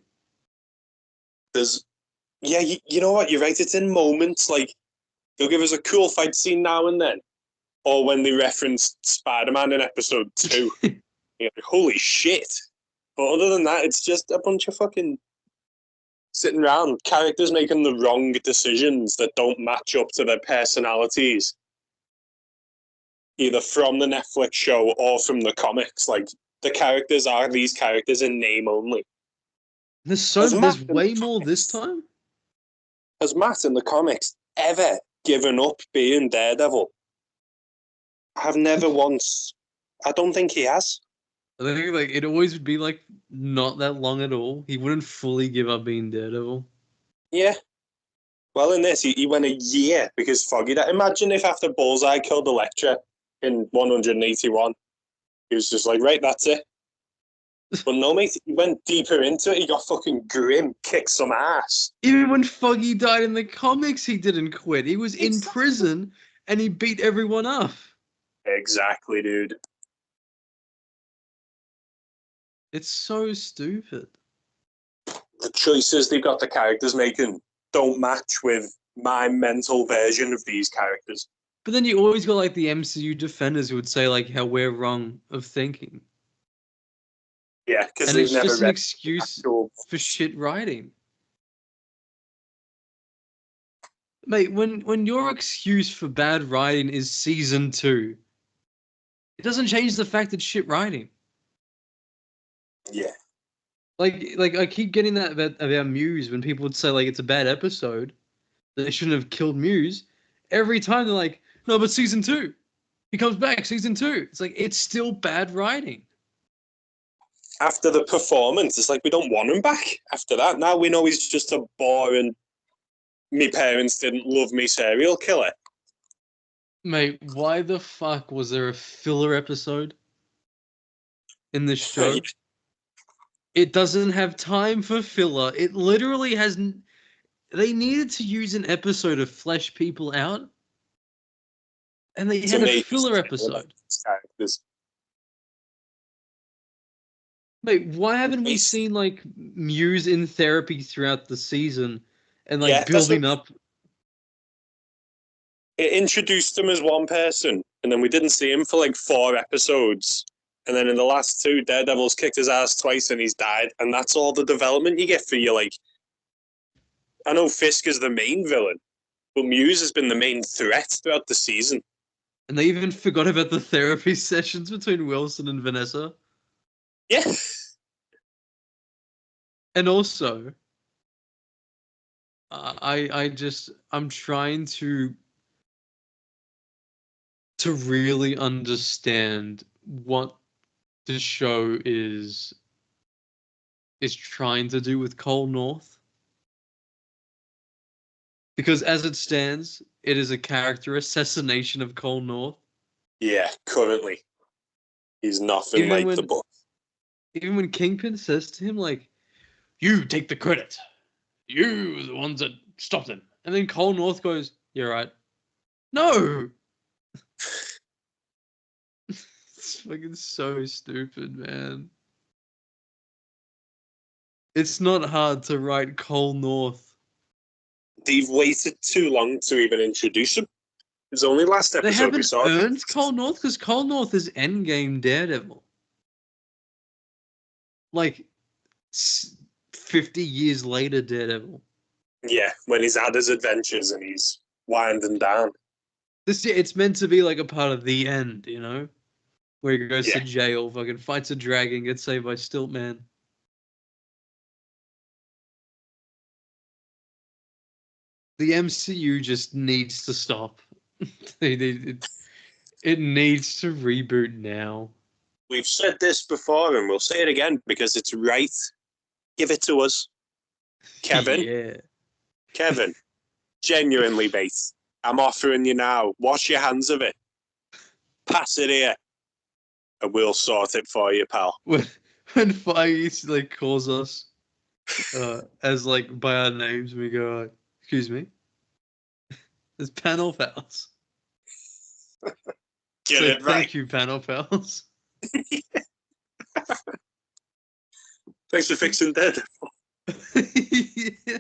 You know what? You're right. It's in moments. Like, they'll give us a cool fight scene now and then. Or when they reference Spider-Man in episode 2. You're like, holy shit. But other than that, it's just a bunch of fucking sitting around, characters making the wrong decisions that don't match up to their personalities, either from the Netflix show or from the comics. Like, the characters are these characters in name only. There's way more this time? Has Matt in the comics ever given up being Daredevil? I've never once. I don't think he has. I think like it always would be like not that long at all. He wouldn't fully give up being Daredevil. Yeah. Well, in this, he went a year because Foggy. Imagine if after Bullseye killed Elektra in 181, he was just like, right, that's it. But no, mate, he went deeper into it. He got fucking grim, kicked some ass. Even when Foggy died in the comics, he didn't quit. He was in prison and he beat everyone up. Exactly, dude. It's so stupid. The choices they've got the characters making don't match with my mental version of these characters. But then you always got like the MCU defenders who would say like how we're wrong of thinking. Yeah, because it's just an excuse for shit writing. Mate, when your excuse for bad writing is season 2, it doesn't change the fact that shit writing. Yeah. Like I keep getting that about Muse when people would say like it's a bad episode, they shouldn't have killed Muse. Every time they're like, no, but season 2, he comes back, season 2. It's like it's still bad writing. After the performance, it's like we don't want him back. After that, now we know he's just a boring. Me parents didn't love me serial killer. Mate, why the fuck was there a filler episode in this show? It doesn't have time for filler. It literally has. They needed to use an episode to flesh people out, and they had a filler episode. Mate, why haven't we seen like Muse in therapy throughout the season and like building up? It introduced him as one person, and then we didn't see him for like 4 episodes. And then in the last 2, Daredevil's kicked his ass twice and he's died. And that's all the development you get for you. Like, I know Fisk is the main villain, but Muse has been the main threat throughout the season. And they even forgot about the therapy sessions between Wilson and Vanessa. Yeah. And also, I'm trying to really understand what the show is trying to do with Cole North. Because as it stands, it is a character assassination of Cole North. Yeah, currently. He's nothing like the book. Even when Kingpin says to him, like, you take the credit. You were the ones that stopped him. And then Cole North goes, you're right. No! It's fucking so stupid, man. It's not hard to write Cole North. They've waited too long to even introduce him. It's only last episode we saw. They haven't earned Cole North because Cole North is endgame Daredevil. Like 50 years later, Daredevil. Yeah, when he's had his adventures and he's winding down. It's meant to be like a part of the end, you know? Where he goes to jail, fucking fights a dragon, gets saved by Stiltman. The MCU just needs to stop. It needs to reboot now. We've said this before and we'll say it again because it's right. Give it to us. Kevin. Yeah. Kevin. Genuinely, mate. I'm offering you now. Wash your hands of it. Pass it here. And we'll sort it for you, pal. When Foggy like calls us as like by our names, we go, excuse me. There's panel pals. Get it right. Thank you, panel pals. Thanks for fixing Daredevil. Yeah.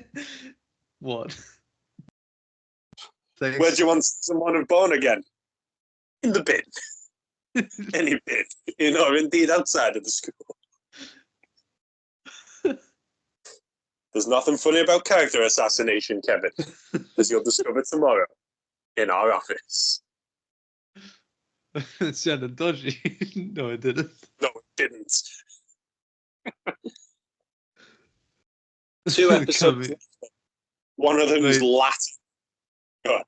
What? Thanks. Where do you want someone of Born Again? In the bin. Any bin. Or indeed outside of the school. There's nothing funny about character assassination, Kevin, as you'll discover tomorrow in our office. It sounded dodgy. No, it didn't. No, it didn't. 2 episodes. One of them is Latin. Go on.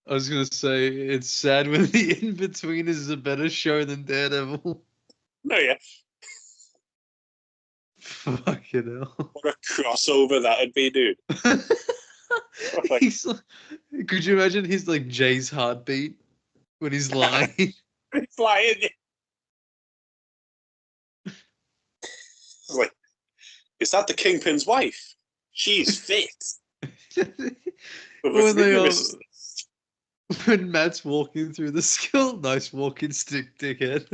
I was going to say, it's sad when the in-between is a better show than Daredevil. No, yeah. Fucking hell. What a crossover that'd be, dude. He's like, could you imagine his like Jay's heartbeat when he's lying? He's lying. Like, is that the Kingpin's wife? She's fit. When Matt's walking through the school, nice walking stick, dickhead.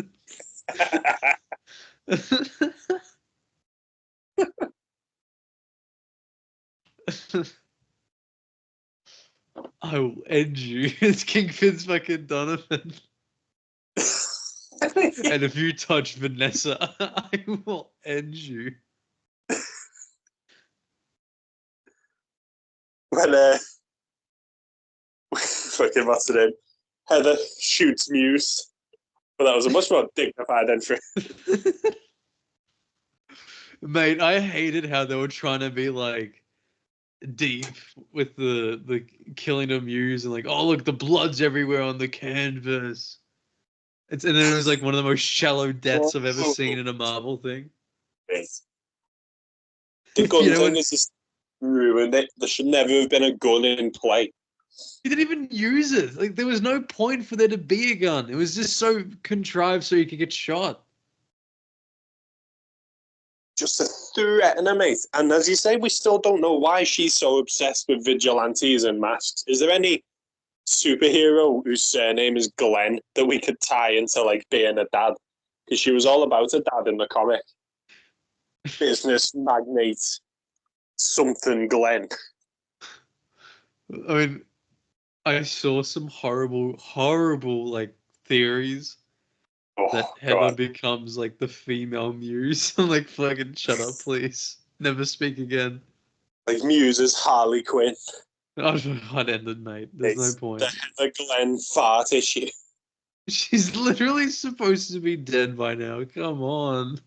I will end you. It's Kingpin's fucking Donovan. And if you touch Vanessa, I will end you. When fucking what's the name? Heather shoots Muse. But that was a much more dignified entry. Mate, I hated how they were trying to be like deep with the killing of Muse and like, oh look, the blood's everywhere on the canvas. And then it was like one of the most shallow deaths I've ever seen in a Marvel thing. Yes. The gun thing is just ruined it. There should never have been a gun in play. He didn't even use it. Like there was no point for there to be a gun. It was just so contrived so you could get shot. Just to threaten her, mate. And as you say, we still don't know why she's so obsessed with vigilantes and masks. Is there any superhero whose surname is Glenn that we could tie into like being a dad? Because she was all about a dad in the comic. Business magnate, something Glenn. I mean, I saw some horrible like theories that Heather becomes like the female Muse. I'm like, fucking shut up, please. Never speak again. Like Muse is Harley Quinn. I'd ended, mate. There's no point. The Heather Glenn fart issue. She's literally supposed to be dead by now. Come on.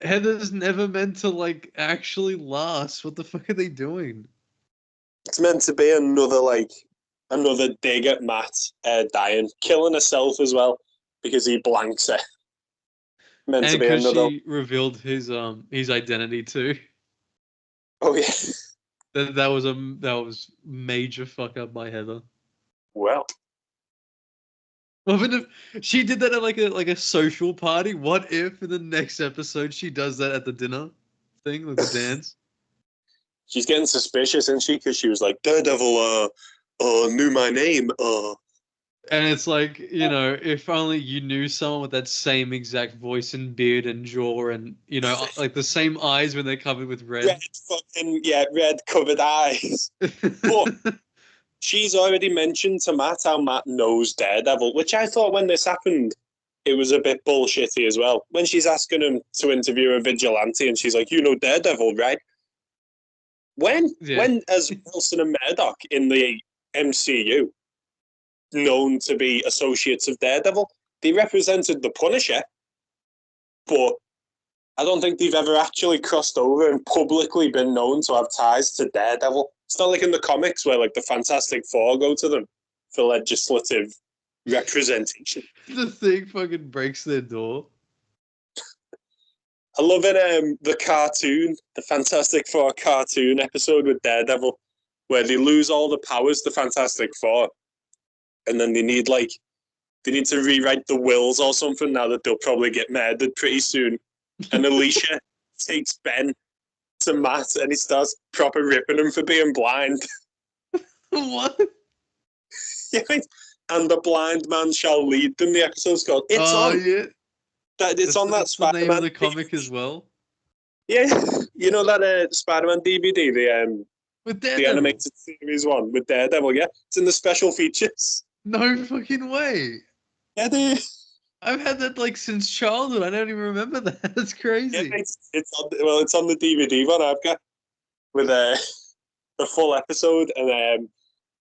Heather's never meant to like actually last. What the fuck are they doing? It's meant to be another dig at Matt dying, killing herself as well because he blanks her. Meant and to be another. She revealed his identity too. Oh yeah. That was major fuck up by Heather. Well, What if she did that at like a social party? What if in the next episode she does that at the dinner thing, like the dance? She's getting suspicious, isn't she? Because she was like, Daredevil, knew my name, And it's like, you know, if only you knew someone with that same exact voice and beard and jaw and, you know, like the same eyes when they're covered with red. Red covered eyes. But she's already mentioned to Matt how Matt knows Daredevil, which I thought when this happened, it was a bit bullshitty as well. When she's asking him to interview a vigilante and she's like, you know Daredevil, right? When as Wilson and Murdock in the MCU, known to be associates of Daredevil, they represented the Punisher, but I don't think they've ever actually crossed over and publicly been known to have ties to Daredevil. It's not like in the comics where like the Fantastic Four go to them for legislative representation. The thing fucking breaks their door. I love it. The cartoon, the Fantastic Four cartoon episode with Daredevil, where they lose all the powers, the Fantastic Four, and then they need to rewrite the wills or something now that they'll probably get murdered pretty soon. And Alicia takes Ben to Matt and he starts proper ripping him for being blind. What? Yeah, and the blind man shall lead them. The episode's called. It's on. Yeah. It's on that That's the name Spider-Man of the comic as well. Yeah, you know that Spider-Man DVD, With the Daredevil. animated series one with Daredevil. Yeah, it's in the special features. No fucking way. Yeah, they. I've had that like since childhood. I don't even remember that. That's crazy. Yeah, it's on the DVD one I've got with the full episode, and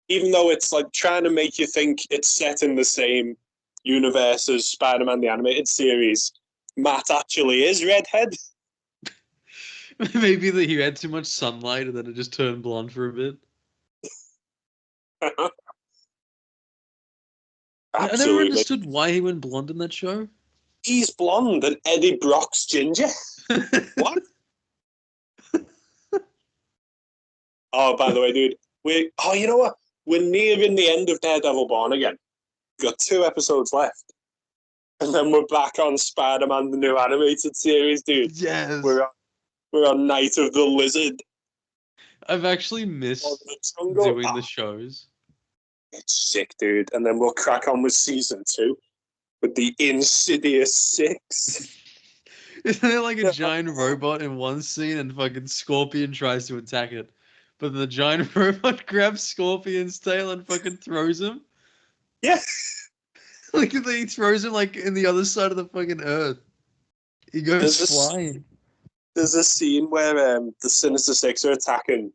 even though it's like trying to make you think it's set in the same universe as Spider-Man the animated series, Matt actually is redhead. Maybe that he had too much sunlight and then it just turned blonde for a bit. I never Absolutely. understood why he went blonde in that show. He's blonde and Eddie Brock's ginger. What? Oh, by the way, dude, you know what? We're nearing the end of Daredevil Born Again. We've got 2 episodes left. And then we're back on Spider-Man, the new animated series, dude. Yes. We're on Night of the Lizard. I've actually missed doing the shows. It's sick, dude. And then we'll crack on with season 2 with the Insidious 6. Isn't there like a giant robot in one scene and fucking Scorpion tries to attack it? But the giant robot grabs Scorpion's tail and fucking throws him? Yeah. Like he throws him like in the other side of the fucking earth. He goes flying. There's a scene where the Sinister Six are attacking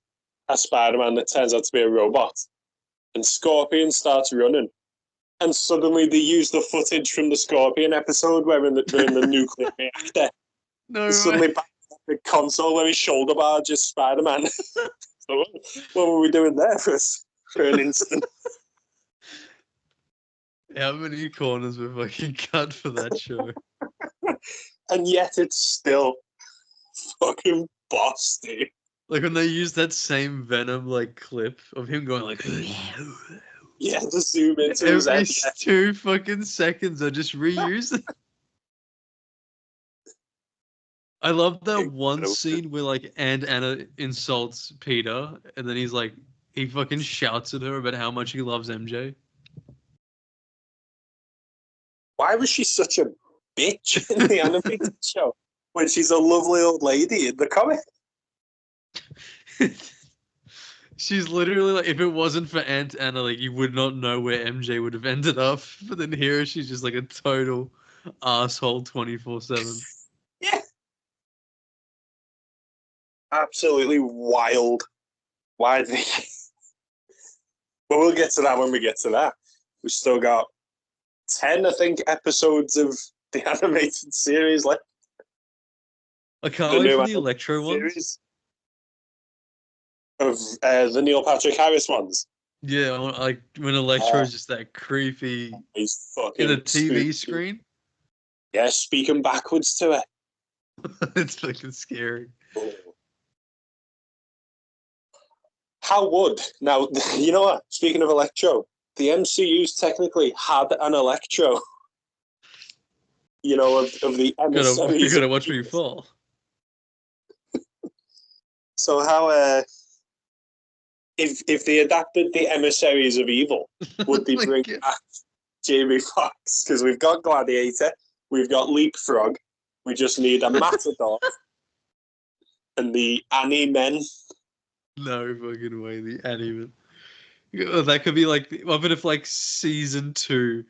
a Spider-Man that turns out to be a robot. And Scorpion starts running. And suddenly they use the footage from the Scorpion episode where they're in the nuclear reactor. No Suddenly way. back to the console where his shoulder barges Spider-Man. So what were we doing there for an instant? How many corners were fucking cut for that show? And yet it's still fucking boss, dude. Like when they used that same Venom like clip of him going like Yeah, to zoom into his every head. 2 fucking seconds I just reused it. I love that one scene where like Aunt Anna insults Peter and then he's like he fucking shouts at her about how much he loves MJ. Why was she such a bitch in the animated show when she's a lovely old lady in the comic? She's literally like, if it wasn't for Aunt Anna, like you would not know where MJ would have ended up. But then here she's just like a total asshole 24/7. Yeah. Absolutely wild. Why? But we'll get to that when we get to that. We've still got 10, I think, episodes of the animated series left. I can't wait for the Electro ones. Of the Neil Patrick Harris ones. Yeah, like when Electro's just that creepy He's fucking in a TV spooky. screen. Yeah, speaking backwards to it. It's fucking scary. How would now? You know what? Speaking of Electro, the MCU's technically had an Electro. You know, of the emissaries. You gotta watch where you fall. So how if they adapted the emissaries of evil, would they bring back Jamie Foxx? Because we've got Gladiator, we've got Leapfrog, we just need a Matador and the Annie Men. No fucking way, the anime. That could be like, what if like season 2,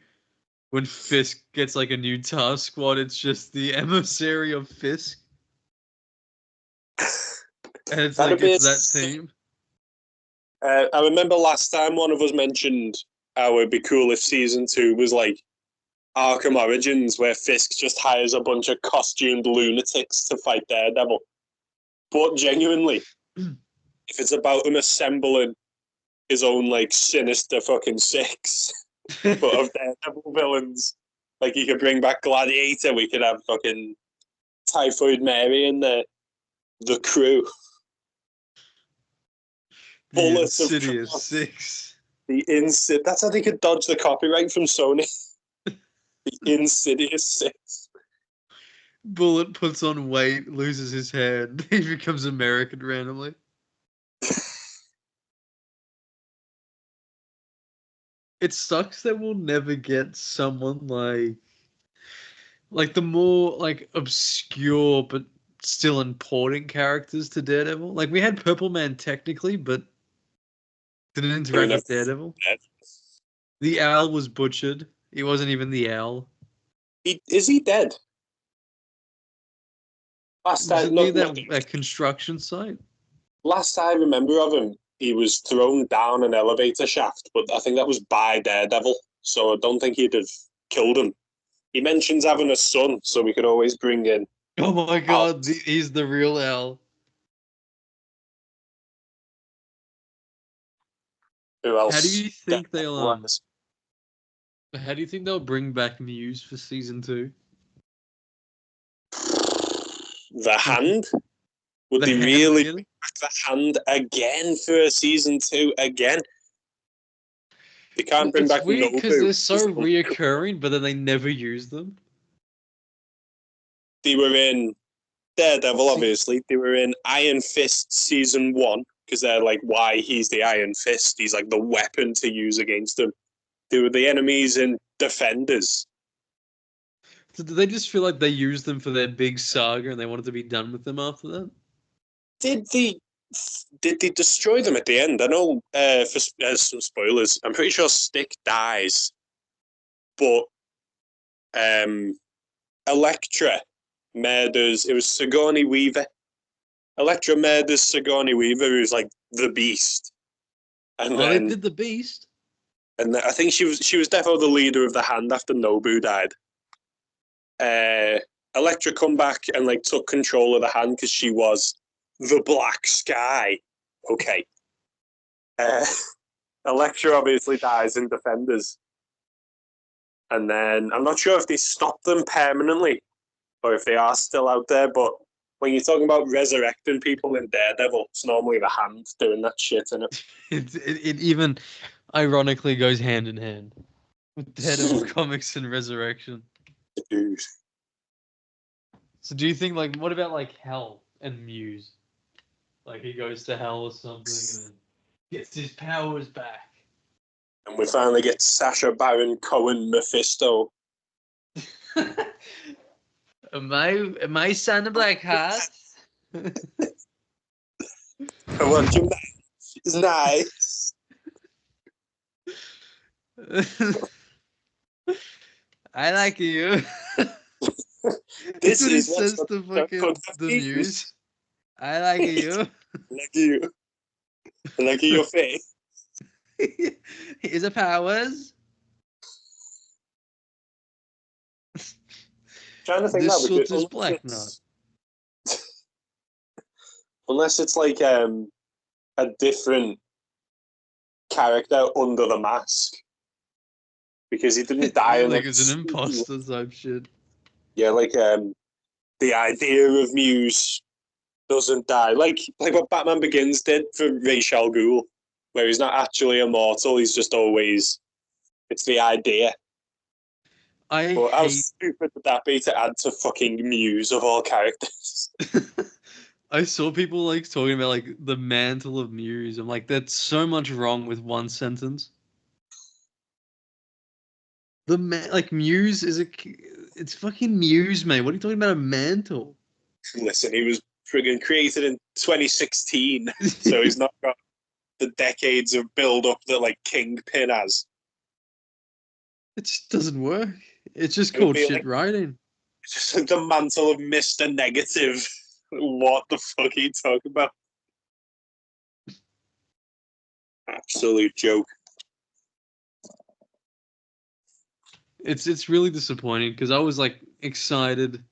when Fisk gets like a new task squad, it's just the emissary of Fisk, and it's like it's that team. I remember last time one of us mentioned how it'd be cool if season 2 was like Arkham Origins, where Fisk just hires a bunch of costumed lunatics to fight Daredevil. But genuinely, if it's about him assembling his own like sinister fucking six, but of Daredevil villains, like he could bring back Gladiator, we could have fucking Typhoid Mary and the crew. The Bullets of Insidious Cross. 6. That's how they could dodge the copyright from Sony. The Insidious 6. Bullet puts on weight, loses his hand, he becomes American randomly. It sucks that we'll never get someone like the more like obscure but still important characters to Daredevil. Like we had Purple Man technically, but didn't interact with Daredevil. The Owl was butchered. He wasn't even the Owl. Is he dead? Last Was time, it near that construction site? Last I remember of him, he was thrown down an elevator shaft, but I think that was by Daredevil, so I don't think he'd have killed him. He mentions having a son, so we could always bring in. Oh my god, he's the real Owl. Who else? How do you think How do you think they'll bring back Muse for season 2? The Hand? Would they really bring back the Hand again for season 2 again? They can't bring back weird because Nobu. they're so reoccurring, but then they never use them. They were in Daredevil, obviously. They were in Iron Fist season 1, because they're like, why he's the Iron Fist. He's like the weapon to use against them. They were the enemies in Defenders. So do they just feel like they used them for their big saga and they wanted to be done with them after that? Did they destroy them at the end? I know, for some spoilers, I'm pretty sure Stick dies, but Elektra murders. It was Sigourney Weaver. Elektra murders Sigourney Weaver, who's like the Beast. And then they did the Beast. And I think she was definitely the leader of the Hand after Nobu died. Elektra come back and like took control of the Hand because she was the Black Sky. Okay. Elektra obviously dies in Defenders. And then I'm not sure if they stopped them permanently or if they are still out there, but when you're talking about resurrecting people in Daredevil, it's normally the Hand doing that shit, innit? It even ironically goes hand in hand with Daredevil comics and resurrection. Dude. So do you think what about Hell and Muse? Like he goes to Hell or something and then gets his powers back. And we finally get Sacha Baron Cohen Mephisto. Am I Santa Blackheart? I want you nice. I like you. This is what is he says to fucking the Muse. I like you. Like you. I like your face. Here's a powers. Trying to think This now, suit is black now. Unless it's like a different character under the mask. Because he didn't die. Like it's an imposter type shit. Yeah, like the idea of Muse doesn't die. Like what Batman Begins did for Ra's al Ghul, where he's not actually immortal, he's just always... It's the idea. How stupid would that be to add to fucking Muse of all characters? I saw people talking about the mantle of Muse. I'm like, that's so much wrong with one sentence. Muse is it's fucking Muse, mate. What are you talking about, a mantle? Listen, he was friggin' created in 2016, so he's not got the decades of build-up that Kingpin has. It just doesn't work. It's just called shit writing. It's just the mantle of Mr. Negative. What the fuck are you talking about? Absolute joke. It's really disappointing because I was excited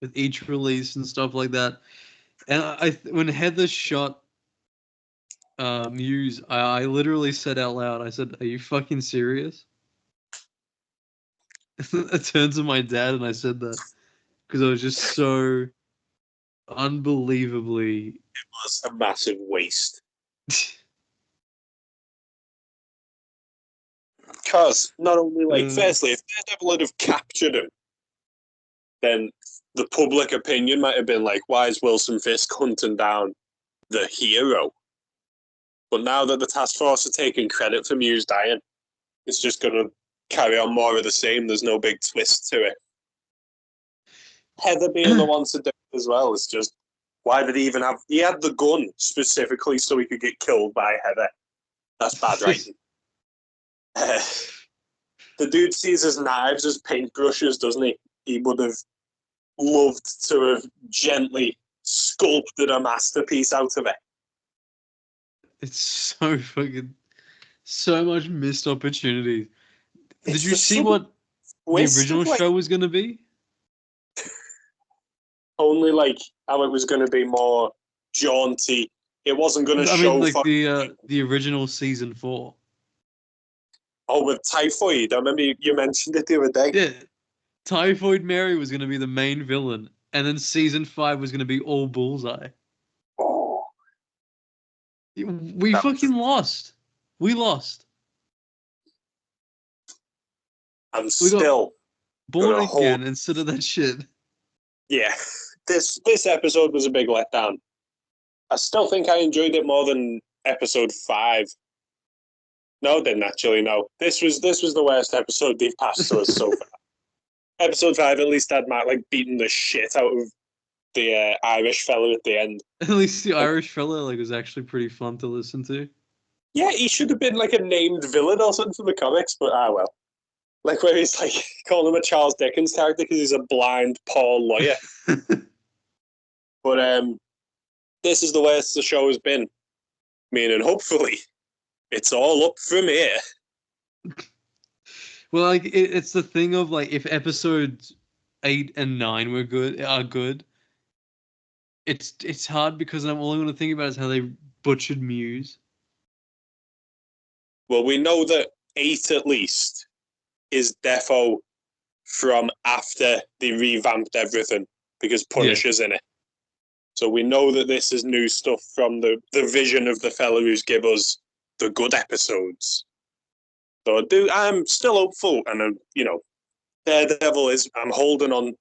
with each release and stuff like that. And when Heather shot Muse, I literally said out loud, I said, "Are you fucking serious?" I turned to my dad and I said that because I was just so unbelievably. It was a massive waste. Because not only, like, firstly, if Daredevil would have captured him, then the public opinion might have been like, why is Wilson Fisk hunting down the hero? But now that the task force are taking credit for Muse dying, it's just going to carry on more of the same. There's no big twist to it. Heather being the one to do it as well is just, why did he even have... He had the gun specifically so he could get killed by Heather. That's bad writing. The dude sees his knives as paintbrushes, doesn't he? He would have loved to have gently sculpted a masterpiece out of it. It's so fucking... So much missed opportunity. Did you see what the original show was going to be? Only like how it was going to be more jaunty. It wasn't going to show... I mean, like the original season 4. Oh, with Typhoid. I remember you mentioned it the other day. Yeah. Typhoid Mary was going to be the main villain. And then season 5 was going to be all Bullseye. Oh. We fucking lost. We lost. I'm still born again instead of that shit. Yeah. This episode was a big letdown. I still think I enjoyed it more than episode 5. No, I didn't actually. No, this was the worst episode they've passed to us so far. Episode 5 at least had Matt like beating the shit out of the Irish fella at the end. At least the Irish fella was actually pretty fun to listen to. Yeah, he should have been like a named villain or something for the comics, but well. Like where he's like calling him a Charles Dickens character because he's a blind poor lawyer. But this is the worst the show has been. Meaning, hopefully, it's all up from here. Well, like it's the thing of like if episodes 8 and 9 are good. It's hard because all I'm going to think about is how they butchered Muse. Well, we know that 8 at least is defo from after they revamped everything because Punisher's in it. So we know that this is new stuff from the vision of the fella who's give us the good episodes. So I'm still hopeful, and Daredevil I'm holding on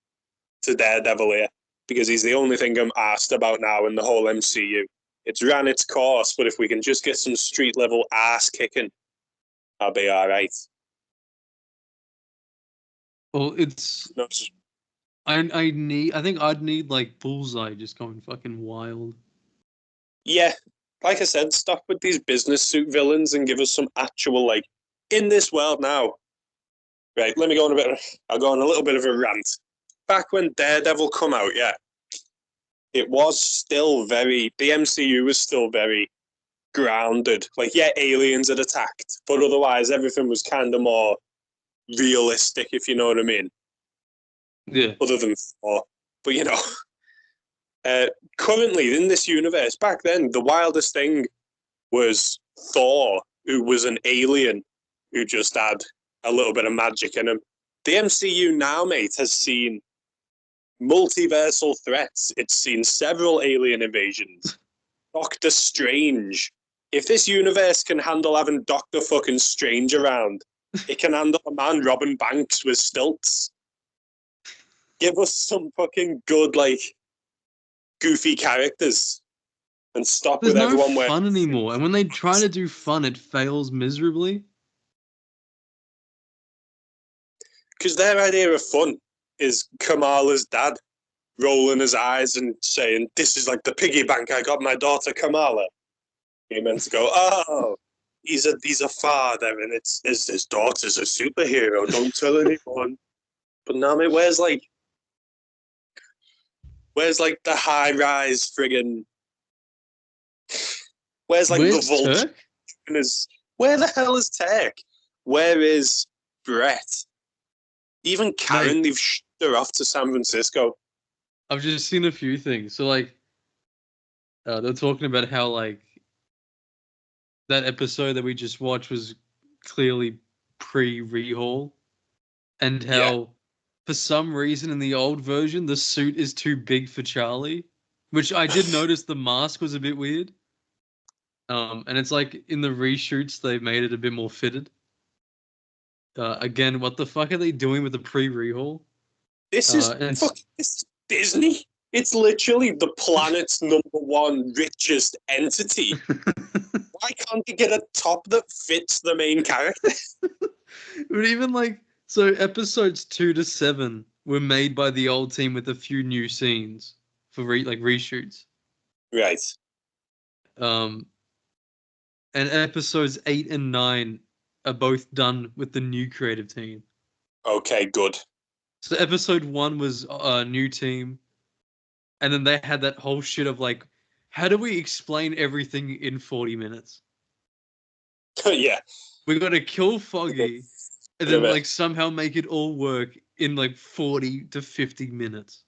to Daredevil here because he's the only thing I'm asked about now in the whole MCU. It's ran its course, but if we can just get some street level ass kicking, I'll be all right. Well, I think I'd need like Bullseye just going fucking wild. Yeah, like I said, stop with these business suit villains and give us some actual like in this world now. Right, let me go on I'll go on a little bit of a rant. Back when Daredevil come out, yeah, it was still the MCU was still very grounded. Like, yeah, aliens had attacked, but otherwise everything was kind of more realistic, if you know what I mean. Yeah. Other than Thor. But, currently in this universe, back then, the wildest thing was Thor, who was an alien who just had a little bit of magic in him. The MCU now, mate, has seen multiversal threats. It's seen several alien invasions. Doctor Strange. If this universe can handle having Doctor fucking Strange around, it can handle a man robbing banks with stilts. Give us some fucking good, like, goofy characters. And stop There's with no everyone fun anymore. And when they try to do fun, it fails miserably. Because their idea of fun is Kamala's dad rolling his eyes and saying, "This is like the piggy bank I got my daughter Kamala." He meant to go, "Oh, he's a father and his daughter's a superhero. Don't tell anyone." But now, mate, where's the high-rise friggin'... Where's the Vulture? Where the hell is Turk? Where is Brett? Even Karen, they've shipped her off to San Francisco. I've just seen a few things. So, they're talking about how, that episode that we just watched was clearly pre-rehaul, and how for some reason in the old version the suit is too big for Charlie, which I did notice the mask was a bit weird. And it's like in the reshoots they made it a bit more fitted. Again, what the fuck are they doing with the pre-rehaul? This is this Disney. It's literally the planet's #1 richest entity. Why can't they get a top that fits the main character? But even like, so episodes 2 to 7 were made by the old team with a few new scenes for reshoots. Right. And episodes 8 and 9 are both done with the new creative team. Okay, good. So episode 1 was a new team, and then they had that whole shit of like, how do we explain everything in 40 minutes? Yeah. We got to kill Foggy, and then like somehow make it all work in like 40 to 50 minutes.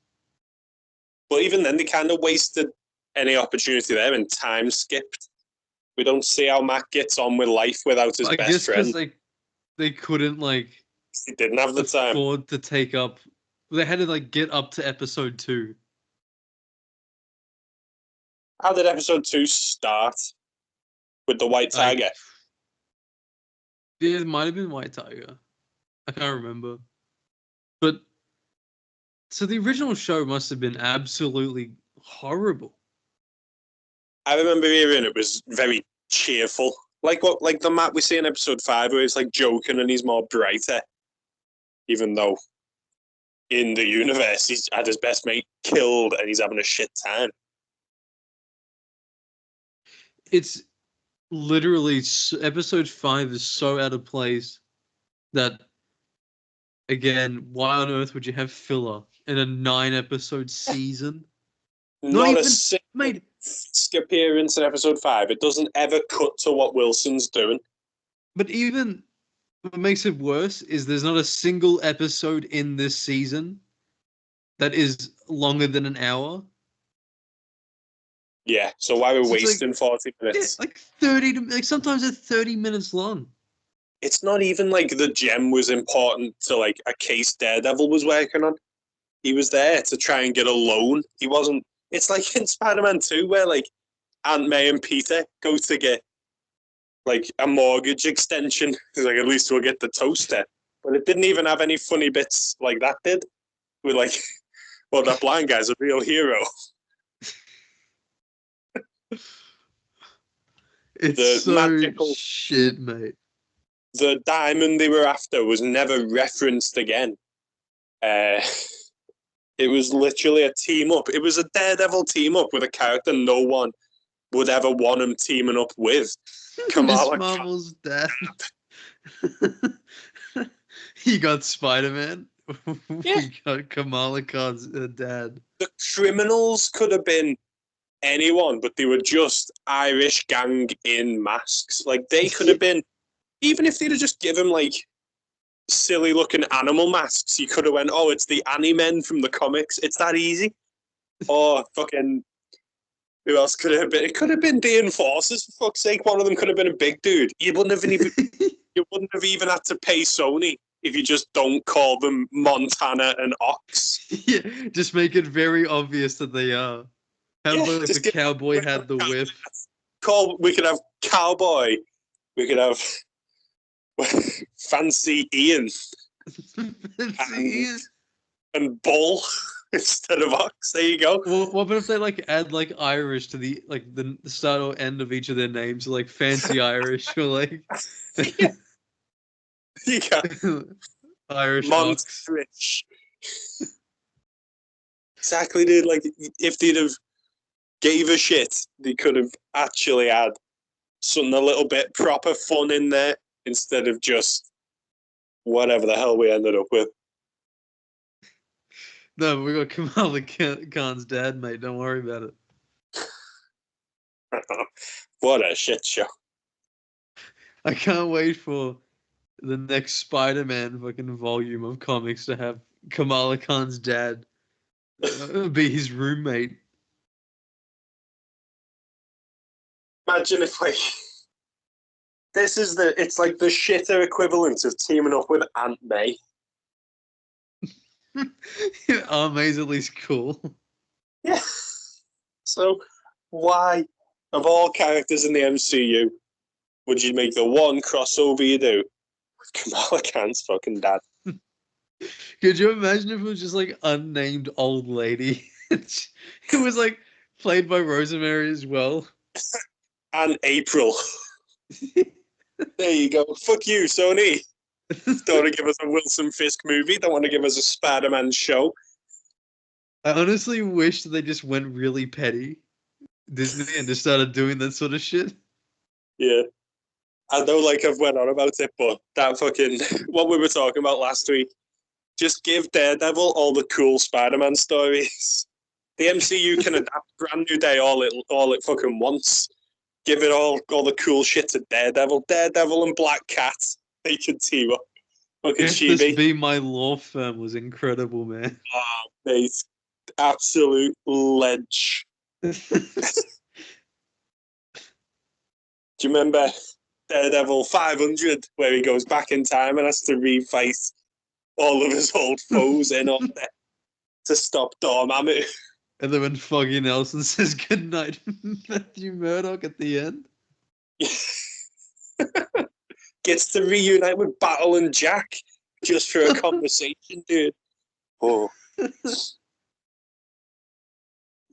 But even then, they kind of wasted any opportunity there and time skipped. We don't see how Matt gets on with life without his best friend. I guess because they couldn't like... They didn't have the time. Afford to take up... They had to like get up to episode 2. How did episode 2 start? With the White Tiger? Yeah, it might have been White Tiger. I can't remember. But... So the original show must have been absolutely horrible. I remember hearing it was very cheerful. Like the Matt we see in episode 5 where he's like joking and he's more brighter. Even though in the universe he's had his best mate killed and he's having a shit time. It's literally... Episode 5 is so out of place that, again, why on earth would you have filler in a 9-episode season? Not a single Fisk appearance in episode 5. It doesn't ever cut to what Wilson's doing. But even what makes it worse is there's not a single episode in this season that is longer than an hour. Yeah, so why we're wasting 40 minutes? Yeah, like 30 to, like sometimes they're 30 minutes long. It's not even like the gem was important to like a case Daredevil was working on. He was there to try and get a loan. He wasn't. It's like in Spider-Man 2 where like Aunt May and Peter go to get like a mortgage extension. He's like, at least we'll get the toaster. But it didn't even have any funny bits like that did. We're like, well, that blind guy's a real hero. It's so magical shit, mate. The diamond they were after was never referenced again. It was literally a team up. It was a Daredevil team up with a character no one would ever want him teaming up with. Miss Marvel's dad. He got Spider-Man. Yeah. We got Kamala Khan's dad. The criminals could have been anyone, but they were just Irish gang in masks. Like, they could have been, even if they'd have just given, like, silly looking animal masks, you could have went, oh, it's the Annie Men from the comics. It's that easy. Or fucking, who else could it have been? It could have been the Enforcers, for fuck's sake. One of them could have been a big dude. You wouldn't have even had to pay Sony if you just don't call them Montana and Ox. Yeah, just make it very obvious that they are. How about if the cowboy had the whip? We could have Cowboy. We could have Fancy Ian. And Bull instead of Ox. There you go. Well, what if they like add like Irish to the like the start or end of each of their names, like Fancy Irish or like Irish Montrich. Exactly, dude. Like if they'd have gave a shit, they could have actually had something a little bit proper fun in there instead of just whatever the hell we ended up with. No, we got Kamala Khan's dad, mate. Don't worry about it. What a shit show. I can't wait for the next Spider-Man fucking volume of comics to have Kamala Khan's dad be his roommate. Imagine if, like, It's like the shitter equivalent of teaming up with Aunt May. Aunt May's at least cool. Yeah. So why, of all characters in the MCU, would you make the one crossover you do with Kamala Khan's fucking dad? Could you imagine if it was just like unnamed old lady? It was like played by Rosemary as well. And April. There you go. Fuck you, Sony. Don't want to give us a Wilson Fisk movie. Don't want to give us a Spider-Man show. I honestly wish that they just went really petty, Disney, and just started doing that sort of shit. Yeah. I know, like, I've went on about it, but that fucking... what we were talking about last week, just give Daredevil all the cool Spider-Man stories. The MCU can adapt Brand New Day all it fucking wants. Give it all the cool shit to Daredevil. Daredevil and Black Cat, they can team up. Fucking If This Chibi. Be My Law Firm was incredible, man. Oh, mate. Absolute ledge. Do you remember Daredevil 500, where he goes back in time and has to refight all of his old foes in order to stop Dormammu? And then when Foggy Nelson says goodnight, Matthew Murdock at the end. Gets to reunite with Battle and Jack just for a conversation, dude. Oh.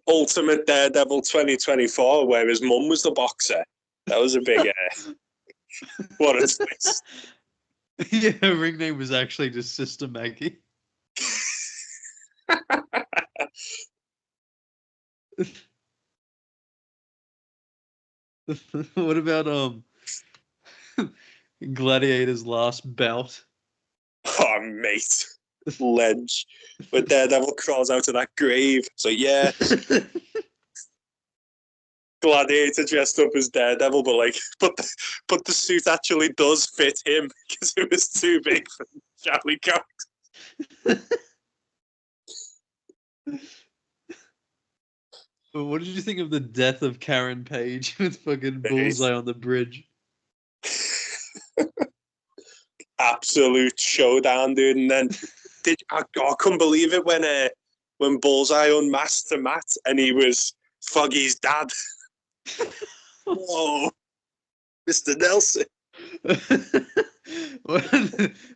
Ultimate Daredevil 2024, where his mum was the boxer. That was a big... what a twist. Yeah, her ring name was actually just Sister Maggie. What about Gladiator's last bout? Oh, mate. Ledge. Where Daredevil crawls out of that grave. So, yeah. Gladiator dressed up as Daredevil, but the suit actually does fit him because it was too big for Charlie Cox. But what did you think of the death of Karen Page with fucking Bullseye on the bridge? Absolute showdown, dude. And then I couldn't believe it when Bullseye unmasked to Matt and he was Foggy's dad. Whoa, Mr. Nelson.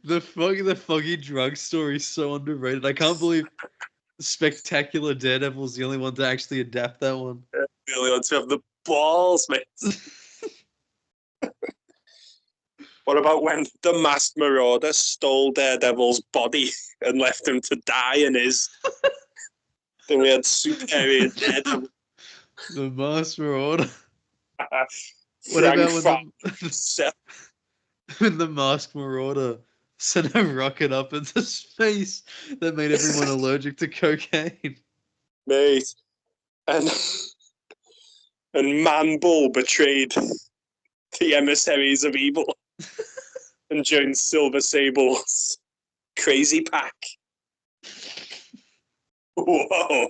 The Foggy drug story is so underrated. I can't believe Spectacular Daredevil's the only one to actually adapt that one. The only one to have the balls, mate. What about when the Masked Marauder stole Daredevil's body and left him to die in his? Then we had Superior Daredevil. The Masked Marauder. What Frank about Fam- when the Masked Marauder sent a rocket up into space that made everyone allergic to cocaine? Mate. And Man Bull betrayed the emissaries of evil and joined Silver Sable's crazy pack. Whoa.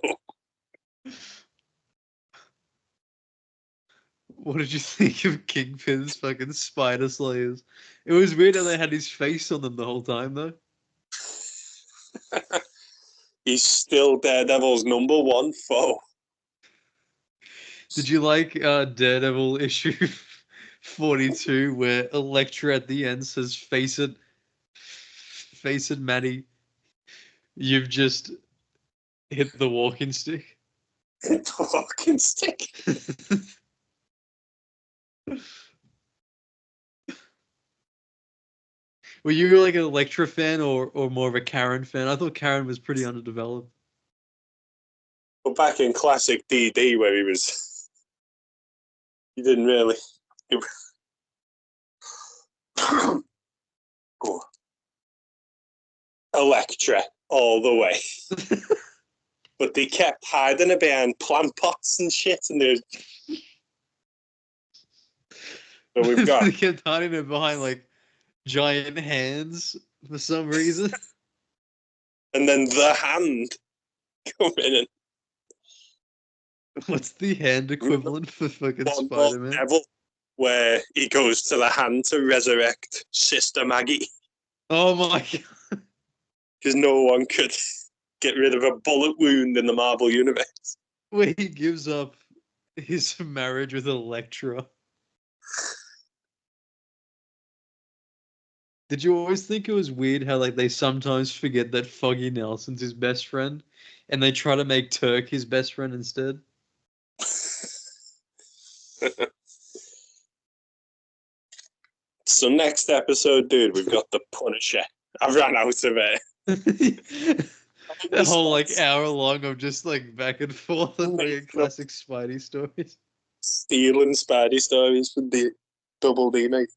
What did you think of Kingpin's fucking spider slayers? It was weird how they had his face on them the whole time, though. He's still Daredevil's number one foe. Did you like Daredevil issue 42, where Elektra at the end says, face it, Maddie, you've just hit the walking stick? The walking stick? Were you like an Elektra fan or more of a Karen fan? I thought Karen was pretty underdeveloped. But back in classic DD, where he didn't really. Elektra all the way. But they kept hiding it behind plant pots and shit, and there's. So we've got. They kept hiding it behind like giant hands for some reason. And then the hand come in and. What's the hand equivalent for fucking One Spider-Man? Devil. where he goes to the hand to resurrect Sister Maggie Oh my god. because no one could get rid of a bullet wound in the Marvel Universe. Where he gives up his marriage with Elektra. Did you always think it was weird how like they sometimes forget that Foggy Nelson's his best friend and they try to make Turk his best friend instead? So next episode, dude, we've got the Punisher. I've ran out of it. The whole like hour long of just like back and forth and like classic Spidey stories. Stealing Spidey stories from the Double D, mate.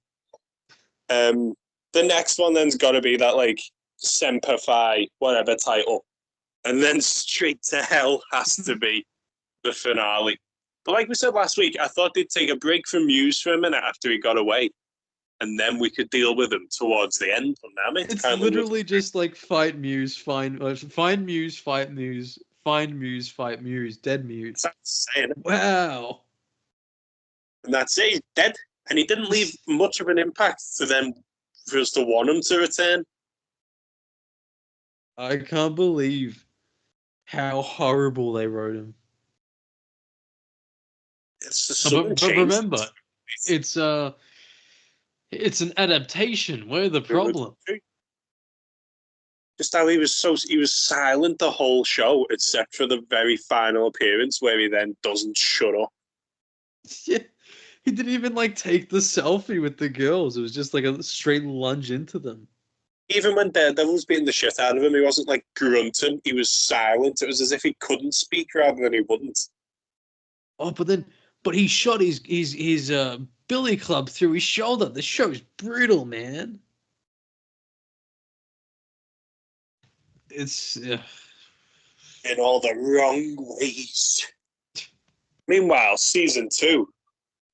The next one then's got to be that like Semper Fi whatever title, and then straight to hell has to be the finale. But like we said last week, I thought they'd take a break from Muse for a minute after he got away, and then we could deal with him towards the end. From now, It's literally just like fight Muse, find Muse, fight Muse, find Muse, fight Muse, dead Muse. That's saying it. Wow. And that's it. He's dead, and he didn't leave much of an impact for them for us to want him to return. I can't believe how horrible they wrote him. It's just But remember, it's an adaptation. Where's the problem? Just how he was silent the whole show, except for the very final appearance where he then doesn't shut up. Yeah, he didn't even like take the selfie with the girls. It was just like a straight lunge into them. Even when Daredevil was beating the shit out of him, he wasn't like grunting. He was silent. It was as if he couldn't speak rather than he wouldn't. Oh, but he shot his billy club through his shoulder. The show's brutal, man. It's In all the wrong ways. Meanwhile, season 2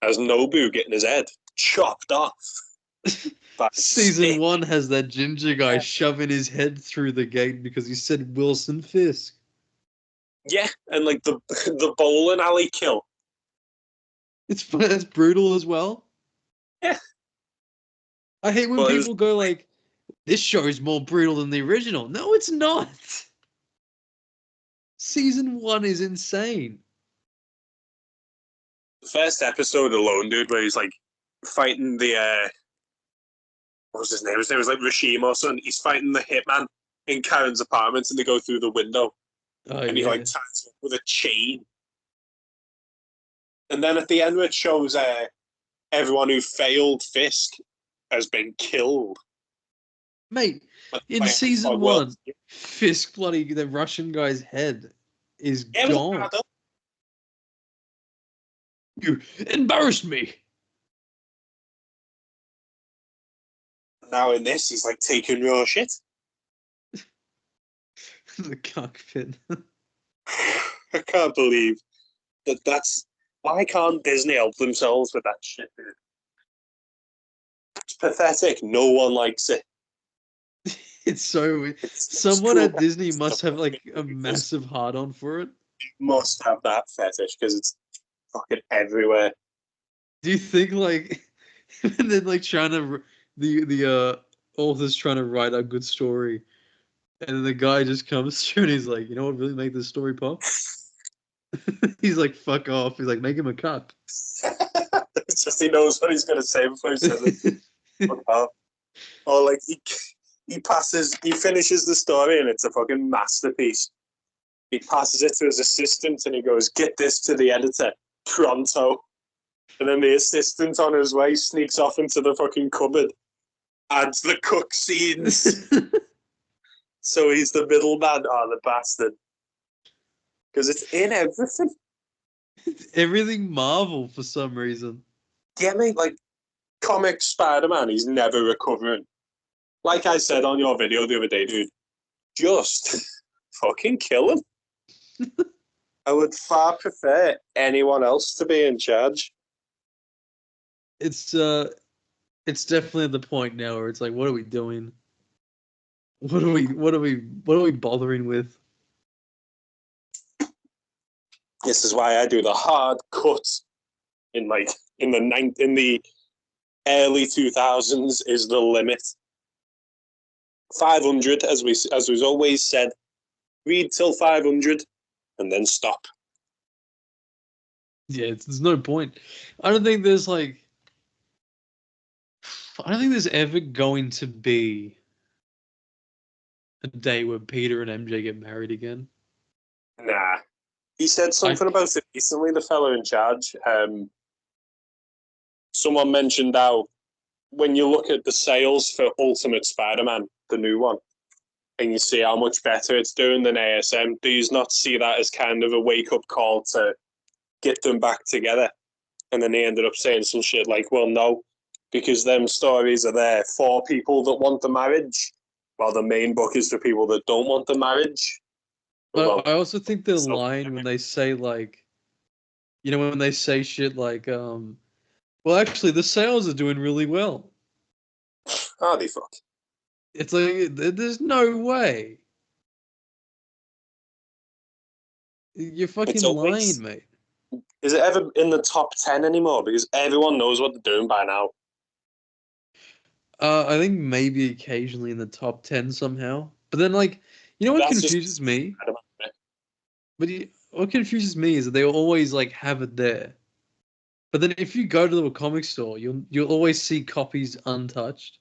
has Nobu getting his head chopped off. Season 1 has that ginger guy shoving his head through the gate because he said Wilson Fisk. Yeah, and like the bowling alley kill. That's brutal as well. Yeah. I hate when people go like, this show is more brutal than the original. No, it's not. Season 1 is insane. The first episode alone, dude, where he's like fighting the what was his name? His name was like Rashim or something. He's fighting the hitman in Karen's apartment and they go through the window. And he like ties up with a chain. And then at the end where it shows everyone who failed Fisk has been killed. Mate, in season 1, Fisk bloody the Russian guy's head is gone. You embarrassed me. Now in this, he's like taking raw shit. The cockpit. I can't believe that's. Why can't Disney help themselves with that shit, dude? It's pathetic. No one likes it. It's so weird. Someone at Disney must have like a massive hard-on for it. You must have that fetish because it's fucking everywhere. Do you think like and then like trying to the author's trying to write a good story and then the guy just comes through and he's like, you know what really make this story pop? He's like, fuck off. He's like, make him a cup. It's just he knows what he's gonna say before he says it. Fuck off. Or like he finishes the story and it's a fucking masterpiece. He passes it to his assistant and he goes, get this to the editor pronto. And then the assistant on his way sneaks off into the fucking cupboard, adds the cook scenes. So he's the middleman. Oh, the bastard. Because it's in everything. Everything Marvel for some reason. Yeah, mate, like comic Spider-Man, he's never recovering. Like I said on your video the other day, dude, just fucking kill him. I would far prefer anyone else to be in charge. It's definitely at the point now where it's like, what are we doing? What are we bothering with? This is why I do the hard cut in the early 2000s is the limit. 500, as we've always said, read till 500 and then stop. Yeah, there's no point. I don't think there's ever going to be a day where Peter and MJ get married again. Nah. He said something about it recently, the fellow in charge. Someone mentioned how when you look at the sales for Ultimate Spider-Man, the new one, and you see how much better it's doing than ASM, do you not see that as kind of a wake-up call to get them back together? And then he ended up saying some shit like, well, no, because them stories are there for people that want the marriage, while the main book is for people that don't want the marriage. But I also think the line when they say when they say shit like, well, actually, the sales are doing really well. Oh, they fuck. It's like, there's no way. You're fucking lying, mate. Is it ever in the top 10 anymore? Because everyone knows what they're doing by now. I think maybe occasionally in the top 10 somehow. But then, what confuses me? What confuses me is that they always have it there. But then if you go to a comic store, you'll always see copies untouched.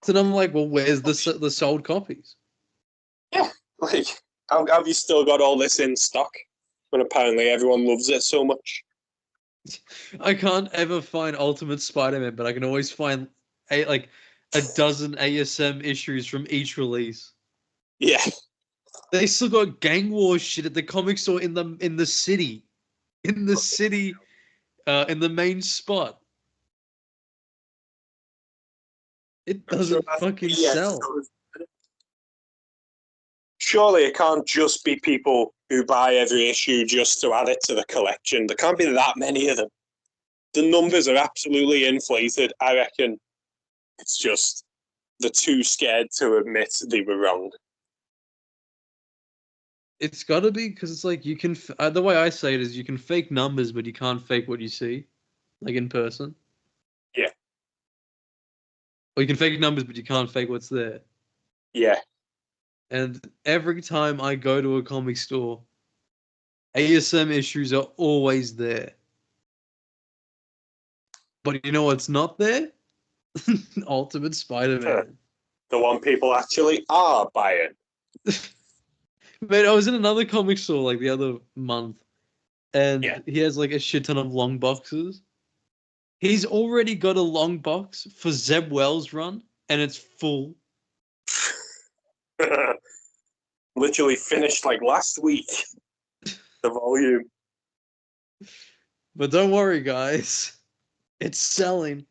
So then I'm like, well, where's the sold copies? Yeah, have you still got all this in stock when apparently everyone loves it so much? I can't ever find Ultimate Spider-Man, but I can always find a dozen ASM issues from each release. Yeah. They still got Gang Wars shit at the comic store in the city. In the main spot. It doesn't fucking sell. Surely it can't just be people who buy every issue just to add it to the collection. There can't be that many of them. The numbers are absolutely inflated. I reckon it's just they're too scared to admit they were wrong. It's got to be because it's like you can. The way I say it is, you can fake numbers, but you can't fake what you see, like in person. Yeah. Or you can fake numbers, but you can't fake what's there. Yeah. And every time I go to a comic store, ASM issues are always there. But you know what's not there? Ultimate Spider-Man. The one people actually are buying. Man, I was in another comic store the other month, and he has a shit ton of long boxes. He's already got a long box for Zeb Wells' run, and it's full. Literally finished last week. The volume. But don't worry, guys. It's selling.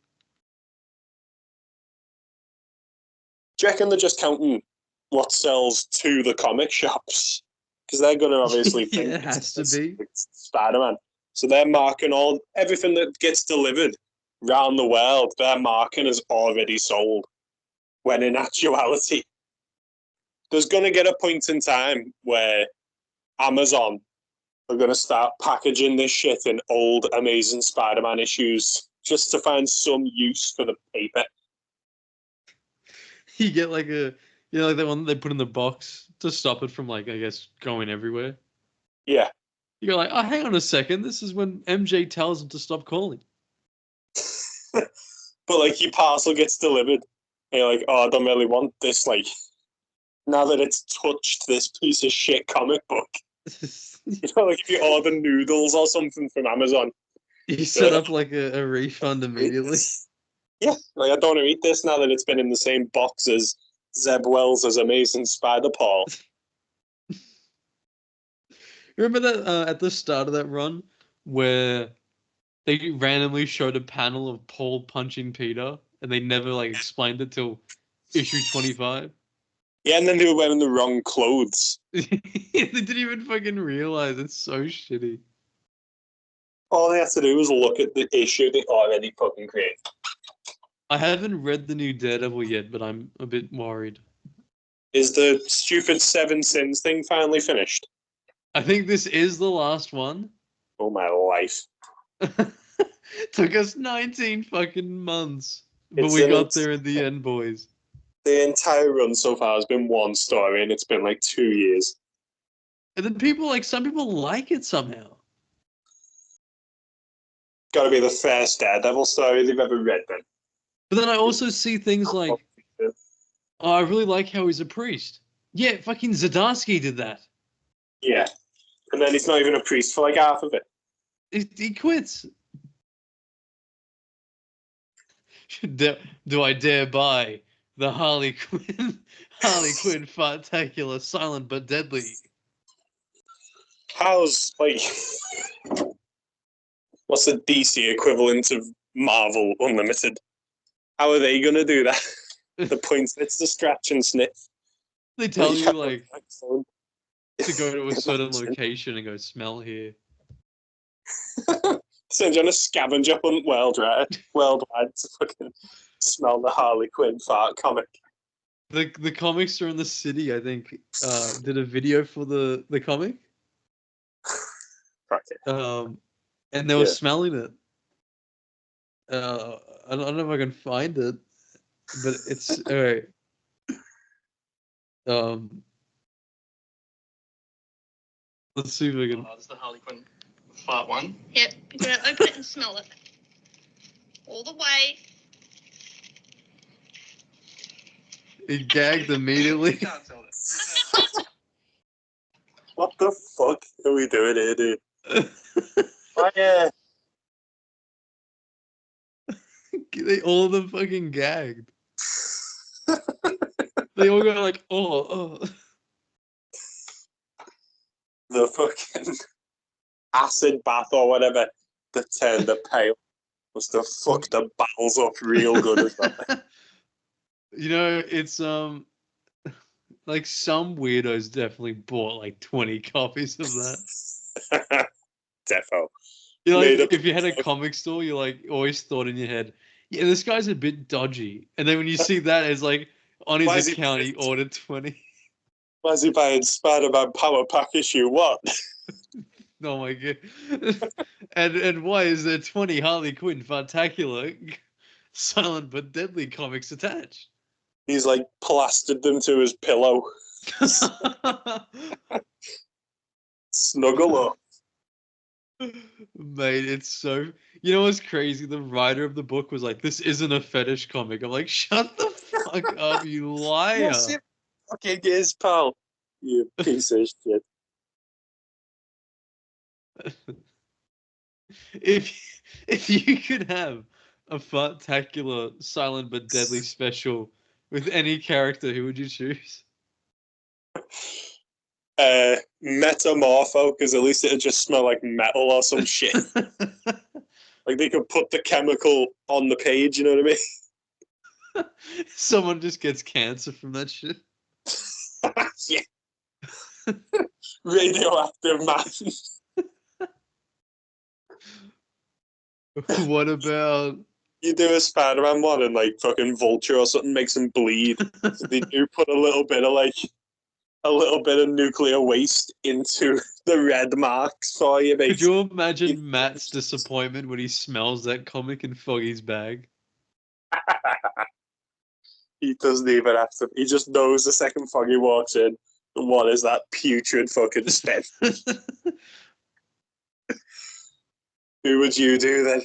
Do you reckon they're just counting what sells to the comic shops? Because they're going to obviously think it has to be Spider-Man. So they're marking everything that gets delivered around the world, they're marking as already sold. When in actuality, there's going to get a point in time where Amazon are going to start packaging this shit in old Amazing Spider-Man issues just to find some use for the paper. You get that one that they put in the box to stop it from I guess going everywhere. Yeah. You go oh, hang on a second, this is when MJ tells him to stop calling. But your parcel gets delivered and you're oh, I don't really want this, now that it's touched this piece of shit comic book. If you order noodles or something from Amazon, you set up a refund immediately. Yeah, I don't want to eat this now that it's been in the same box as Zeb Wells' Amazing Spider-Paul. Remember that at the start of that run where they randomly showed a panel of Paul punching Peter and they never explained it till issue 25? Yeah, and then they were wearing the wrong clothes. They didn't even fucking realize. It's so shitty. All they had to do was look at the issue they already fucking created. I haven't read the new Daredevil yet, but I'm a bit worried. Is the stupid Seven Sins thing finally finished? I think this is the last one. Oh, my life. Took us 19 fucking months. But It's we an got there in the end, boys. The entire run so far has been one story, and it's been like 2 years. And then some people like it somehow. Got to be the first Daredevil story they've ever read, then. But then I also see things like, oh, I really like how he's a priest. Yeah, fucking Zdarsky did that. Yeah. And then he's not even a priest for like half of it. He quits. Do I dare buy the Harley Quinn Fartacular, silent but deadly? How's, like, what's the DC equivalent of Marvel Unlimited? How are they going to do that? The point it's to scratch and sniff. They tell you, like, to go to a certain location and go smell here. Send you on a scavenger hunt worldwide to fucking smell the Harley Quinn fart comic. The comics are in the city, I think, did a video for the comic. Right. And they were smelling it. I don't know if I can find it, but it's all right. Let's see if we can. That's the Harley Quinn fart one. Yep, you're going to open it and smell it. All the way. He gagged immediately. Can't tell this. What the fuck are we doing here, dude? Oh, yeah. They all of them fucking gagged. They all go like, oh. The fucking acid bath or whatever that turned the pale must have fucked the bowels up real good as well. You know, it's like some weirdos definitely bought like 20 copies of that. Defo. You know, like, if you had a comic store, you like always thought in your head, yeah, this guy's a bit dodgy. And then when you see that, it's like on his account he ordered 20. Why is he buying Spider-Man Power Pack issue? What? Oh my god. and why is there 20 Harley Quinn Fartacular silent but deadly comics attached? He's like plastered them to his pillow. Snuggle up. Mate, it's so... You know what's crazy? The writer of the book was like, this isn't a fetish comic. I'm like, shut the fuck up, you liar. Yes, it fucking is, pal. You piece of shit. If you could have a Fartacular silent but deadly special with any character, who would you choose? Metamorpho, because at least it'd just smell like metal or some shit. Like they could put the chemical on the page, you know what I mean? Someone just gets cancer from that shit. Yeah. Radioactive man. What about... You do a Spider-Man one and like fucking Vulture or something makes him bleed. So they do put a little bit of nuclear waste into the red marks for you, mate. Could you imagine Matt's disappointment when he smells that comic in Foggy's bag? He doesn't even have to. He just knows the second Foggy walks in. And what is that putrid fucking spit? Who would you do then?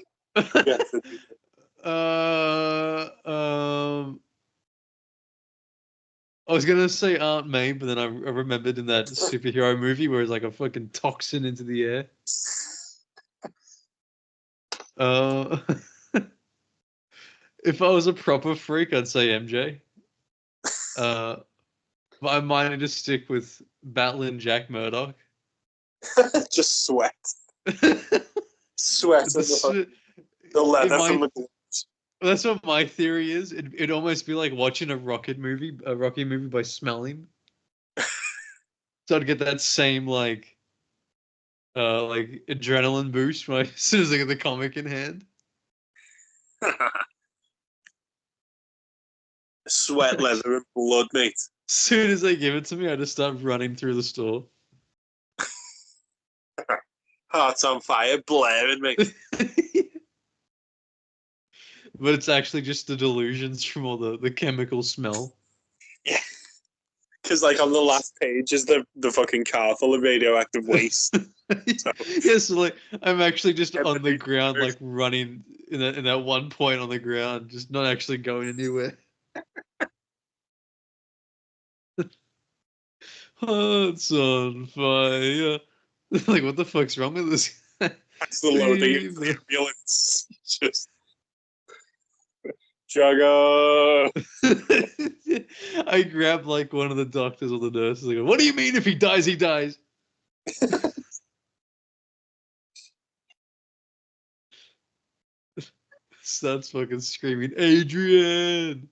I was gonna say Aunt May, but then I remembered in that superhero movie where it's like a fucking toxin into the air. If I was a proper freak, I'd say MJ. But I might just stick with battling Jack Murdock. Just sweat. Sweat the leather from the gloves. That's what my theory is. It'd almost be like watching a Rocky movie by smelling. So I'd get that same like adrenaline boost as soon as I get the comic in hand. Sweat, leather, and blood, mate. As soon as they give it to me, I just start running through the store. Hearts on fire, blaring me. But it's actually just the delusions from all the chemical smell. Yeah. Because, like, on the last page is the fucking car full of radioactive waste. Yeah, so like I'm actually just on the Everything- ground, like running in that one point on the ground, just not actually going anywhere. Hearts on fire. Like, what the fuck's wrong with this guy? That's the loading of the ambulance. Just... Jugger! I grabbed like one of the doctors or the nurses. I go, "What do you mean if he dies, he dies?" Starts fucking screaming, "Adrian!"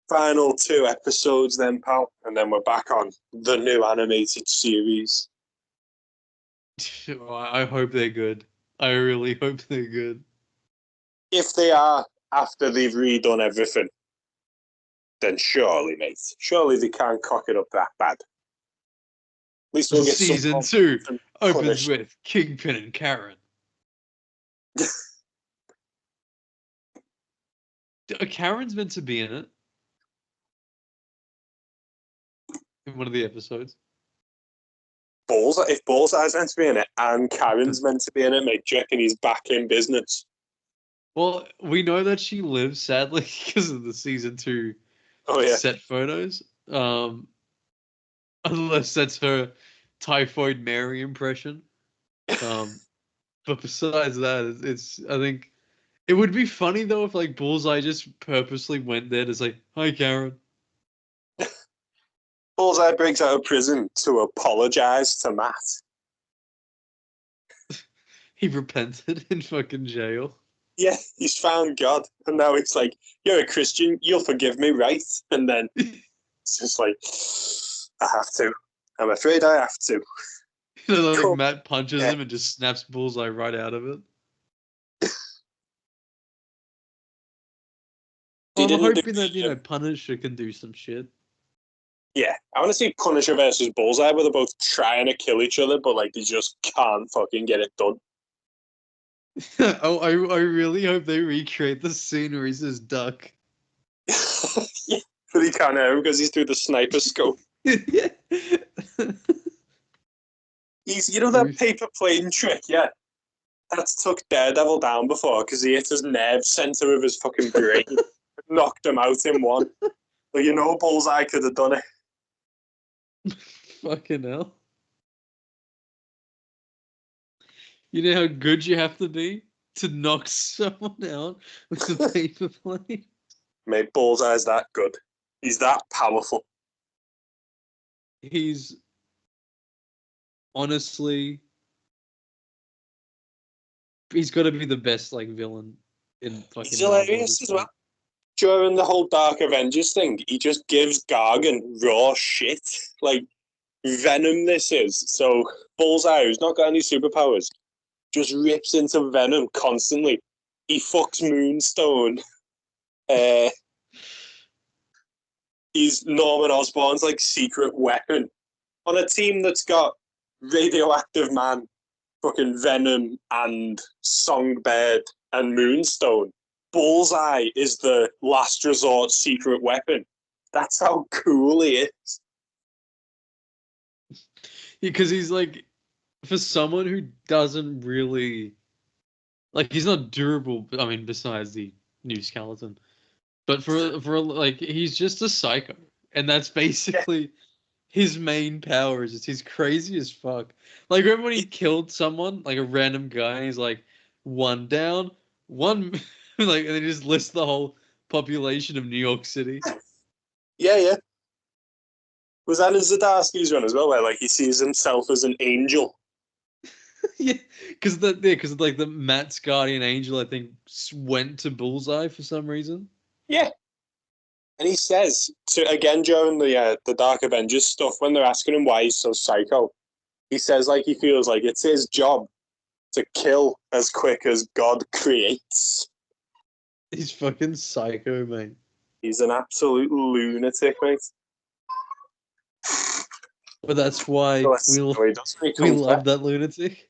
Final 2 episodes then, pal. And then we're back on the new animated series. I hope they're good. I really hope they're good. If they are, after they've redone everything, then surely, mate. Surely they can't cock it up that bad. At least we'll get Season some 2 some opens punishment. with Kingpin and Karen. Karen's meant to be in it. In one of the episodes. Bullseye, if Bullseye's meant to be in it and Karen's meant to be in it, mate, do you reckon he's back in business? Well, we know that she lives, sadly, because of the season 2 Oh, yeah. set photos. Unless that's her Typhoid Mary impression. But besides that, it's I think it would be funny though if like Bullseye just purposely went there to say, "Hi, Karen." Bullseye breaks out of prison to apologise to Matt. He repented in fucking jail. Yeah, he's found God. And now it's like, you're a Christian, you'll forgive me, right? And then it's just like, I have to. I'm afraid I have to. You know, like Cool. Matt punches Yeah. him and just snaps Bullseye right out of it. He I'm didn't hoping do- that, Punisher can do some shit. Yeah, I want to see Punisher versus Bullseye where they're both trying to kill each other, but like they just can't fucking get it done. Oh, I really hope they recreate the scene where he says duck. Yeah, but he can't hear him because he's through the sniper scope. Yeah. He's, that paper plane trick, yeah. That's took Daredevil down before because he hit his nerve center of his fucking brain, knocked him out in one. But Bullseye could have done it. Fucking hell. You know how good you have to be to knock someone out with a paper plane? Mate, Bullseye's that good. He's that powerful. He's honestly, he's got to be the best villain in fucking He's Marvel at hilarious this as well. point. During the whole Dark Avengers thing, he just gives Gargan raw shit. Like, Venom this is. So, Bullseye, who's not got any superpowers, just rips into Venom constantly. He fucks Moonstone. He's Norman Osborn's, secret weapon. On a team that's got Radioactive Man, fucking Venom, and Songbird, and Moonstone, Bullseye is the last resort secret weapon. That's how cool he is. Because he's for someone who doesn't really he's not durable. I mean, besides the new skeleton, but for he's just a psycho, and that's basically his main power. Is just he's crazy as fuck. Like, remember when he killed someone, like a random guy, and he's like, one down, one, and they just list the whole population of New York City. Yeah. Was that in Zdarsky's run as well, where he sees himself as an angel? Yeah, because the Matt's guardian angel, I think, went to Bullseye for some reason. Yeah. And he says, during the Dark Avengers stuff, when they're asking him why he's so psycho, he says he feels like it's his job to kill as quick as God creates. He's fucking psycho, mate. He's an absolute lunatic, mate. But that's why So he does when he we comes love back. that lunatic.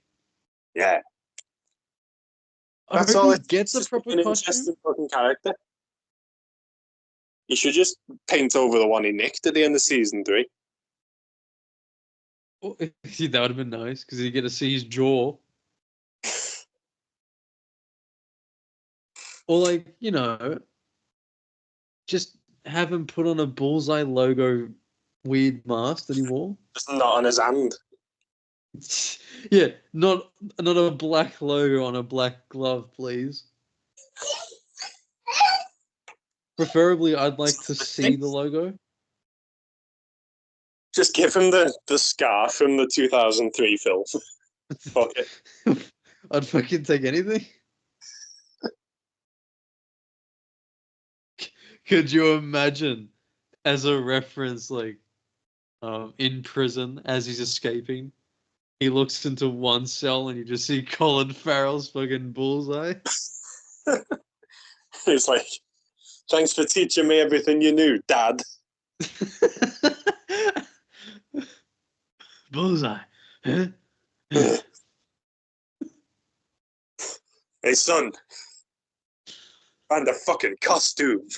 Yeah. I That's hope all he it gets a just proper an costume. interesting fucking character. You should just paint over the one he nicked at the end of season 3. Oh, see, that would have been nice because you get to see his jaw. Or like, just have him put on a Bullseye logo weird mask that he wore. Just not on his hand. Yeah, not a black logo on a black glove, please. Preferably, I'd like to see the logo. Just give him the scar from the 2003 film. Fuck it. I'd fucking take anything. Could you imagine, as a reference, like, in prison as he's escaping, he looks into one cell and you just see Colin Farrell's fucking Bullseye. He's like, thanks for teaching me everything you knew, Dad. Bullseye. Huh? Hey, son. Find a fucking costume.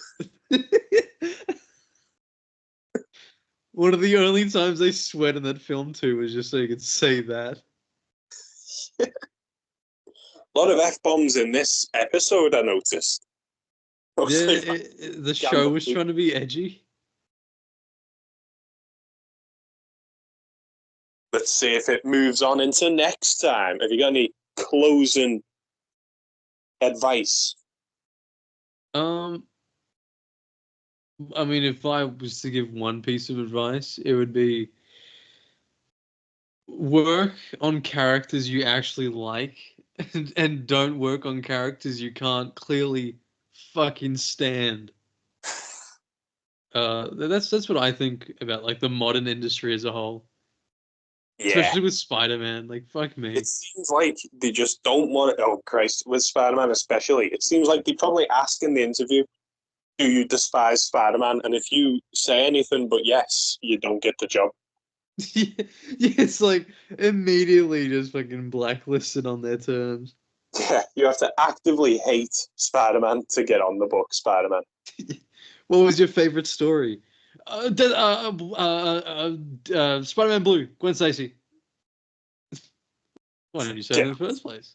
One of the only times they sweat in that film too was just so you could say that. A lot of F-bombs in this episode, I noticed. Yeah, the show was trying to be edgy. Let's see if it moves on into next time. Have you got any closing advice? I mean, if I was to give one piece of advice, it would be work on characters you actually like and don't work on characters you can't clearly fucking stand. That's what I think about like the modern industry as a whole. Yeah. Especially with Spider-Man. Like, fuck me. It seems like they just don't want it. Oh, Christ. With Spider-Man especially, it seems like they probably ask in the interview, do you despise Spider-Man? And if you say anything but yes, you don't get the job. Yeah, it's like immediately just fucking blacklisted on their terms. Yeah, you have to actively hate Spider-Man to get on the book Spider-Man. What was your favorite story? Spider-Man Blue, Gwen Stacy. Why didn't you say it in the first place?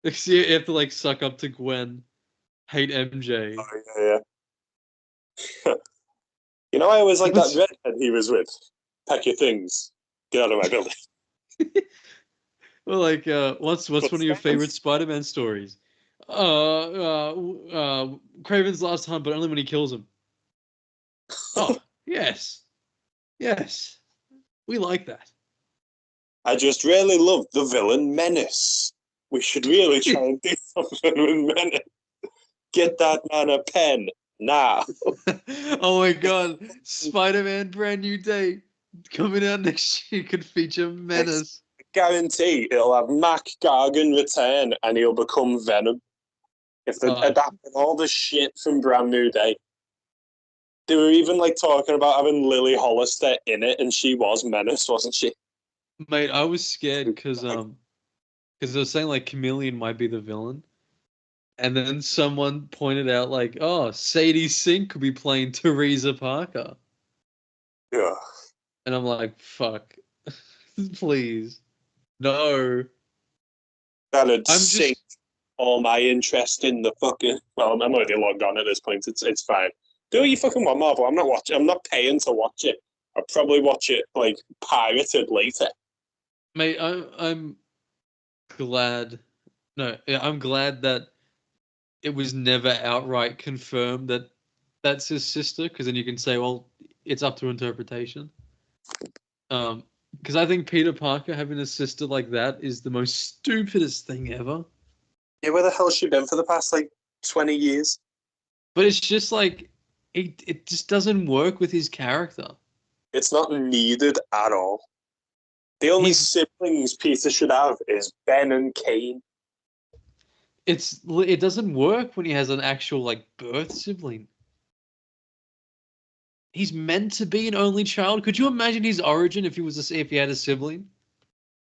Because you have to like suck up to Gwen, hate MJ. Oh, yeah. You know, I always like that redhead he was with. Pack your things. Get out of my building. Well, like, what's one of your favorite Spider-Man stories? Craven's Last Hunt, but only when he kills him. Oh, yes. Yes. We like that. I just really love the villain Menace. We should really try and do something with Menace. Get that man a pen now. Oh my god. Spider-Man Brand New Day coming out next year could feature Menace. I guarantee it'll have Mac Gargan return and he'll become Venom. If they're adapting all the shit from Brand New Day. They were even like talking about having Lily Hollister in it, and she was Menace, wasn't she? Mate, I was scared because they were saying like Chameleon might be the villain. And then someone pointed out like, oh, Sadie Sink could be playing Teresa Parker. Yeah. And I'm like, fuck. Please. No. That'd sink all my interest in the fucking... Well, I'm already logged on at this point. It's fine. Do what you fucking want, Marvel. I'm not watching. I'm not paying to watch it. I'll probably watch it, like, pirated later. Mate, I'm glad... No, I'm glad that it was never outright confirmed that that's his sister, because then you can say, well, it's up to interpretation. Because I think Peter Parker having a sister like that is the most stupidest thing ever. Yeah, where the hell's she been for the past, like, 20 years? But it's just like, it just doesn't work with his character. It's not needed at all. The only siblings Peter should have is Ben and Kane. It doesn't work when he has an actual like birth sibling. he's meant to be an only child. Could you imagine his origin if if he had a sibling?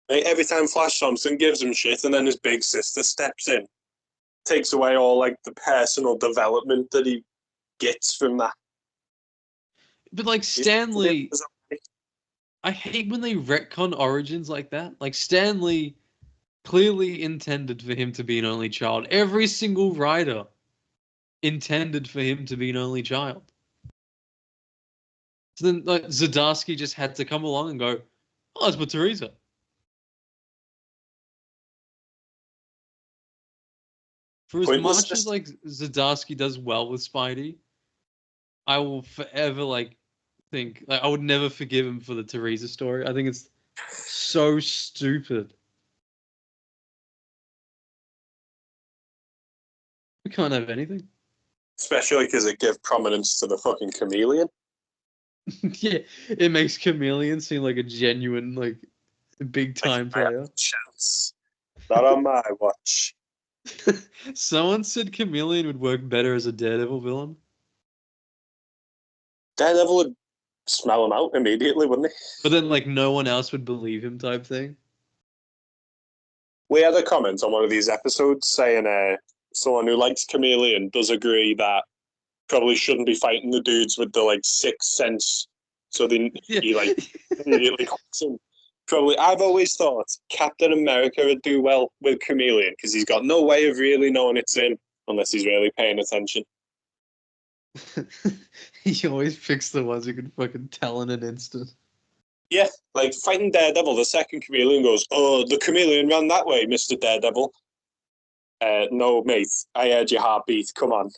Like, every time Flash Thompson gives him shit, and then his big sister steps in, takes away all like the personal development that he gets from that. But like Stanley, I hate when they retcon origins like that. Like Stanley clearly intended for him to be an only child. Every single writer intended for him to be an only child. So then, like, Zdarsky just had to come along and go, "Oh, let's put Teresa." For as much as like Zdarsky does well with Spidey, I will forever think I would never forgive him for the Teresa story. I think it's so stupid. We can't have anything. Especially because it gives prominence to the fucking chameleon. Yeah, it makes Chameleon seem like a genuine, like, big time player. Chance. Not on my watch. Someone said Chameleon would work better as a Daredevil villain. Daredevil would smell him out immediately, wouldn't he? But then, like, no one else would believe him type thing. We had a comment on one of these episodes saying someone who likes Chameleon does agree that probably shouldn't be fighting the dudes with the like sixth sense, so he like immediately hooks him. Probably, I've always thought Captain America would do well with Chameleon because he's got no way of really knowing it's him unless he's really paying attention. He always picks the ones who can fucking tell in an instant. Yeah, like fighting Daredevil, the second Chameleon goes, "Oh, the Chameleon ran that way, Mr. Daredevil." No, mate, I heard your heartbeat. Come on.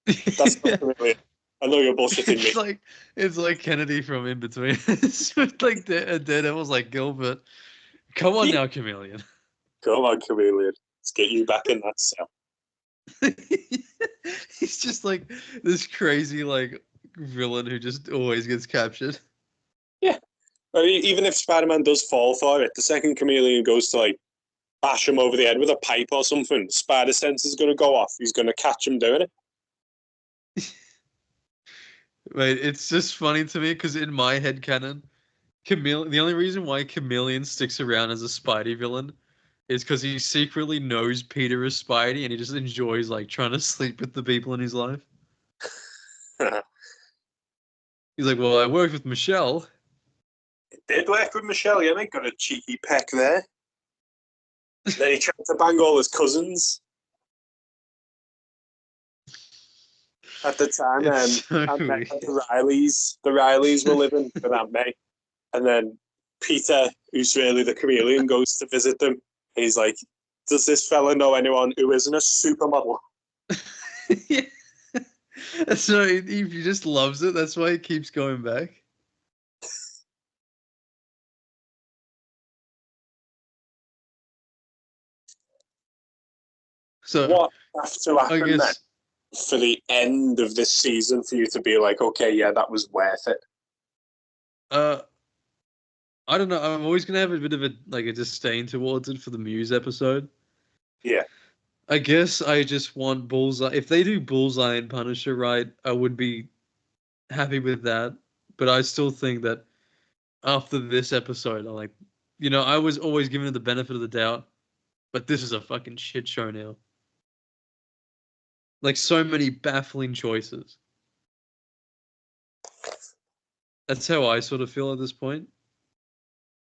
That's not Chameleon. I know you're bullshitting me. It's like Kennedy from In Between. It's like Daredevil's like Gilbert. Come on now, Chameleon. Come on, Chameleon. Let's get you back in that cell. He's just like this crazy like villain who just always gets captured. Yeah. I mean, even if Spider-Man does fall for it, the second Chameleon goes to like bash him over the head with a pipe or something, Spider sense is going to go off. He's going to catch him doing it. Wait, it's just funny to me because in my head canon, the only reason why Chameleon sticks around as a Spidey villain is because he secretly knows Peter is Spidey and he just enjoys like trying to sleep with the people in his life. He's like, well, I worked with Michelle. It did work with Michelle, yeah, mate. Got a cheeky peck there. Then he tried to bang all his cousins. At the time, Aunt May had the Rileys were living with Aunt May. And then Peter, who's really the Chameleon, goes to visit them. He's like, does this fella know anyone who isn't a supermodel? Yeah. So he just loves it. That's why he keeps going back. So what has to happen then for the end of this season for you to be like, okay, yeah, that was worth it? I don't know. I'm always gonna have a bit of a disdain towards it for the Muse episode. Yeah. I guess I just want Bullseye. If they do Bullseye and Punisher right, I would be happy with that. But I still think that after this episode, I was always given it the benefit of the doubt, but this is a fucking shit show now. Like, so many baffling choices. That's how I sort of feel at this point.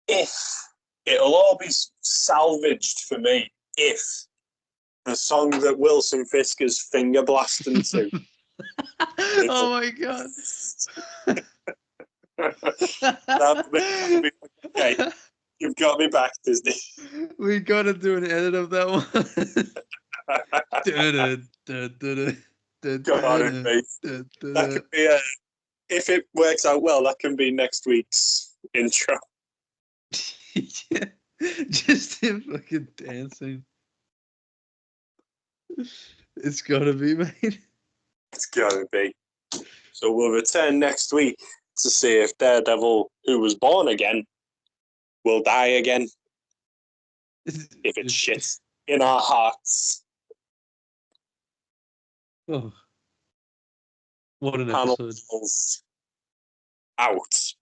If it'll all be salvaged for me, if the song that Wilson Fisk is finger blasting to. Oh my god. That'll be okay. You've got me back, Disney. We gotta do an edit of that one. Come on, mate. That could be if it works out well, that can be next week's intro. Yeah, just him fucking dancing. It's gotta be, mate. It's gotta be. So we'll return next week to see if Daredevil, who was born again, will die again. If it's shit in our hearts. Oh, what an episode. out.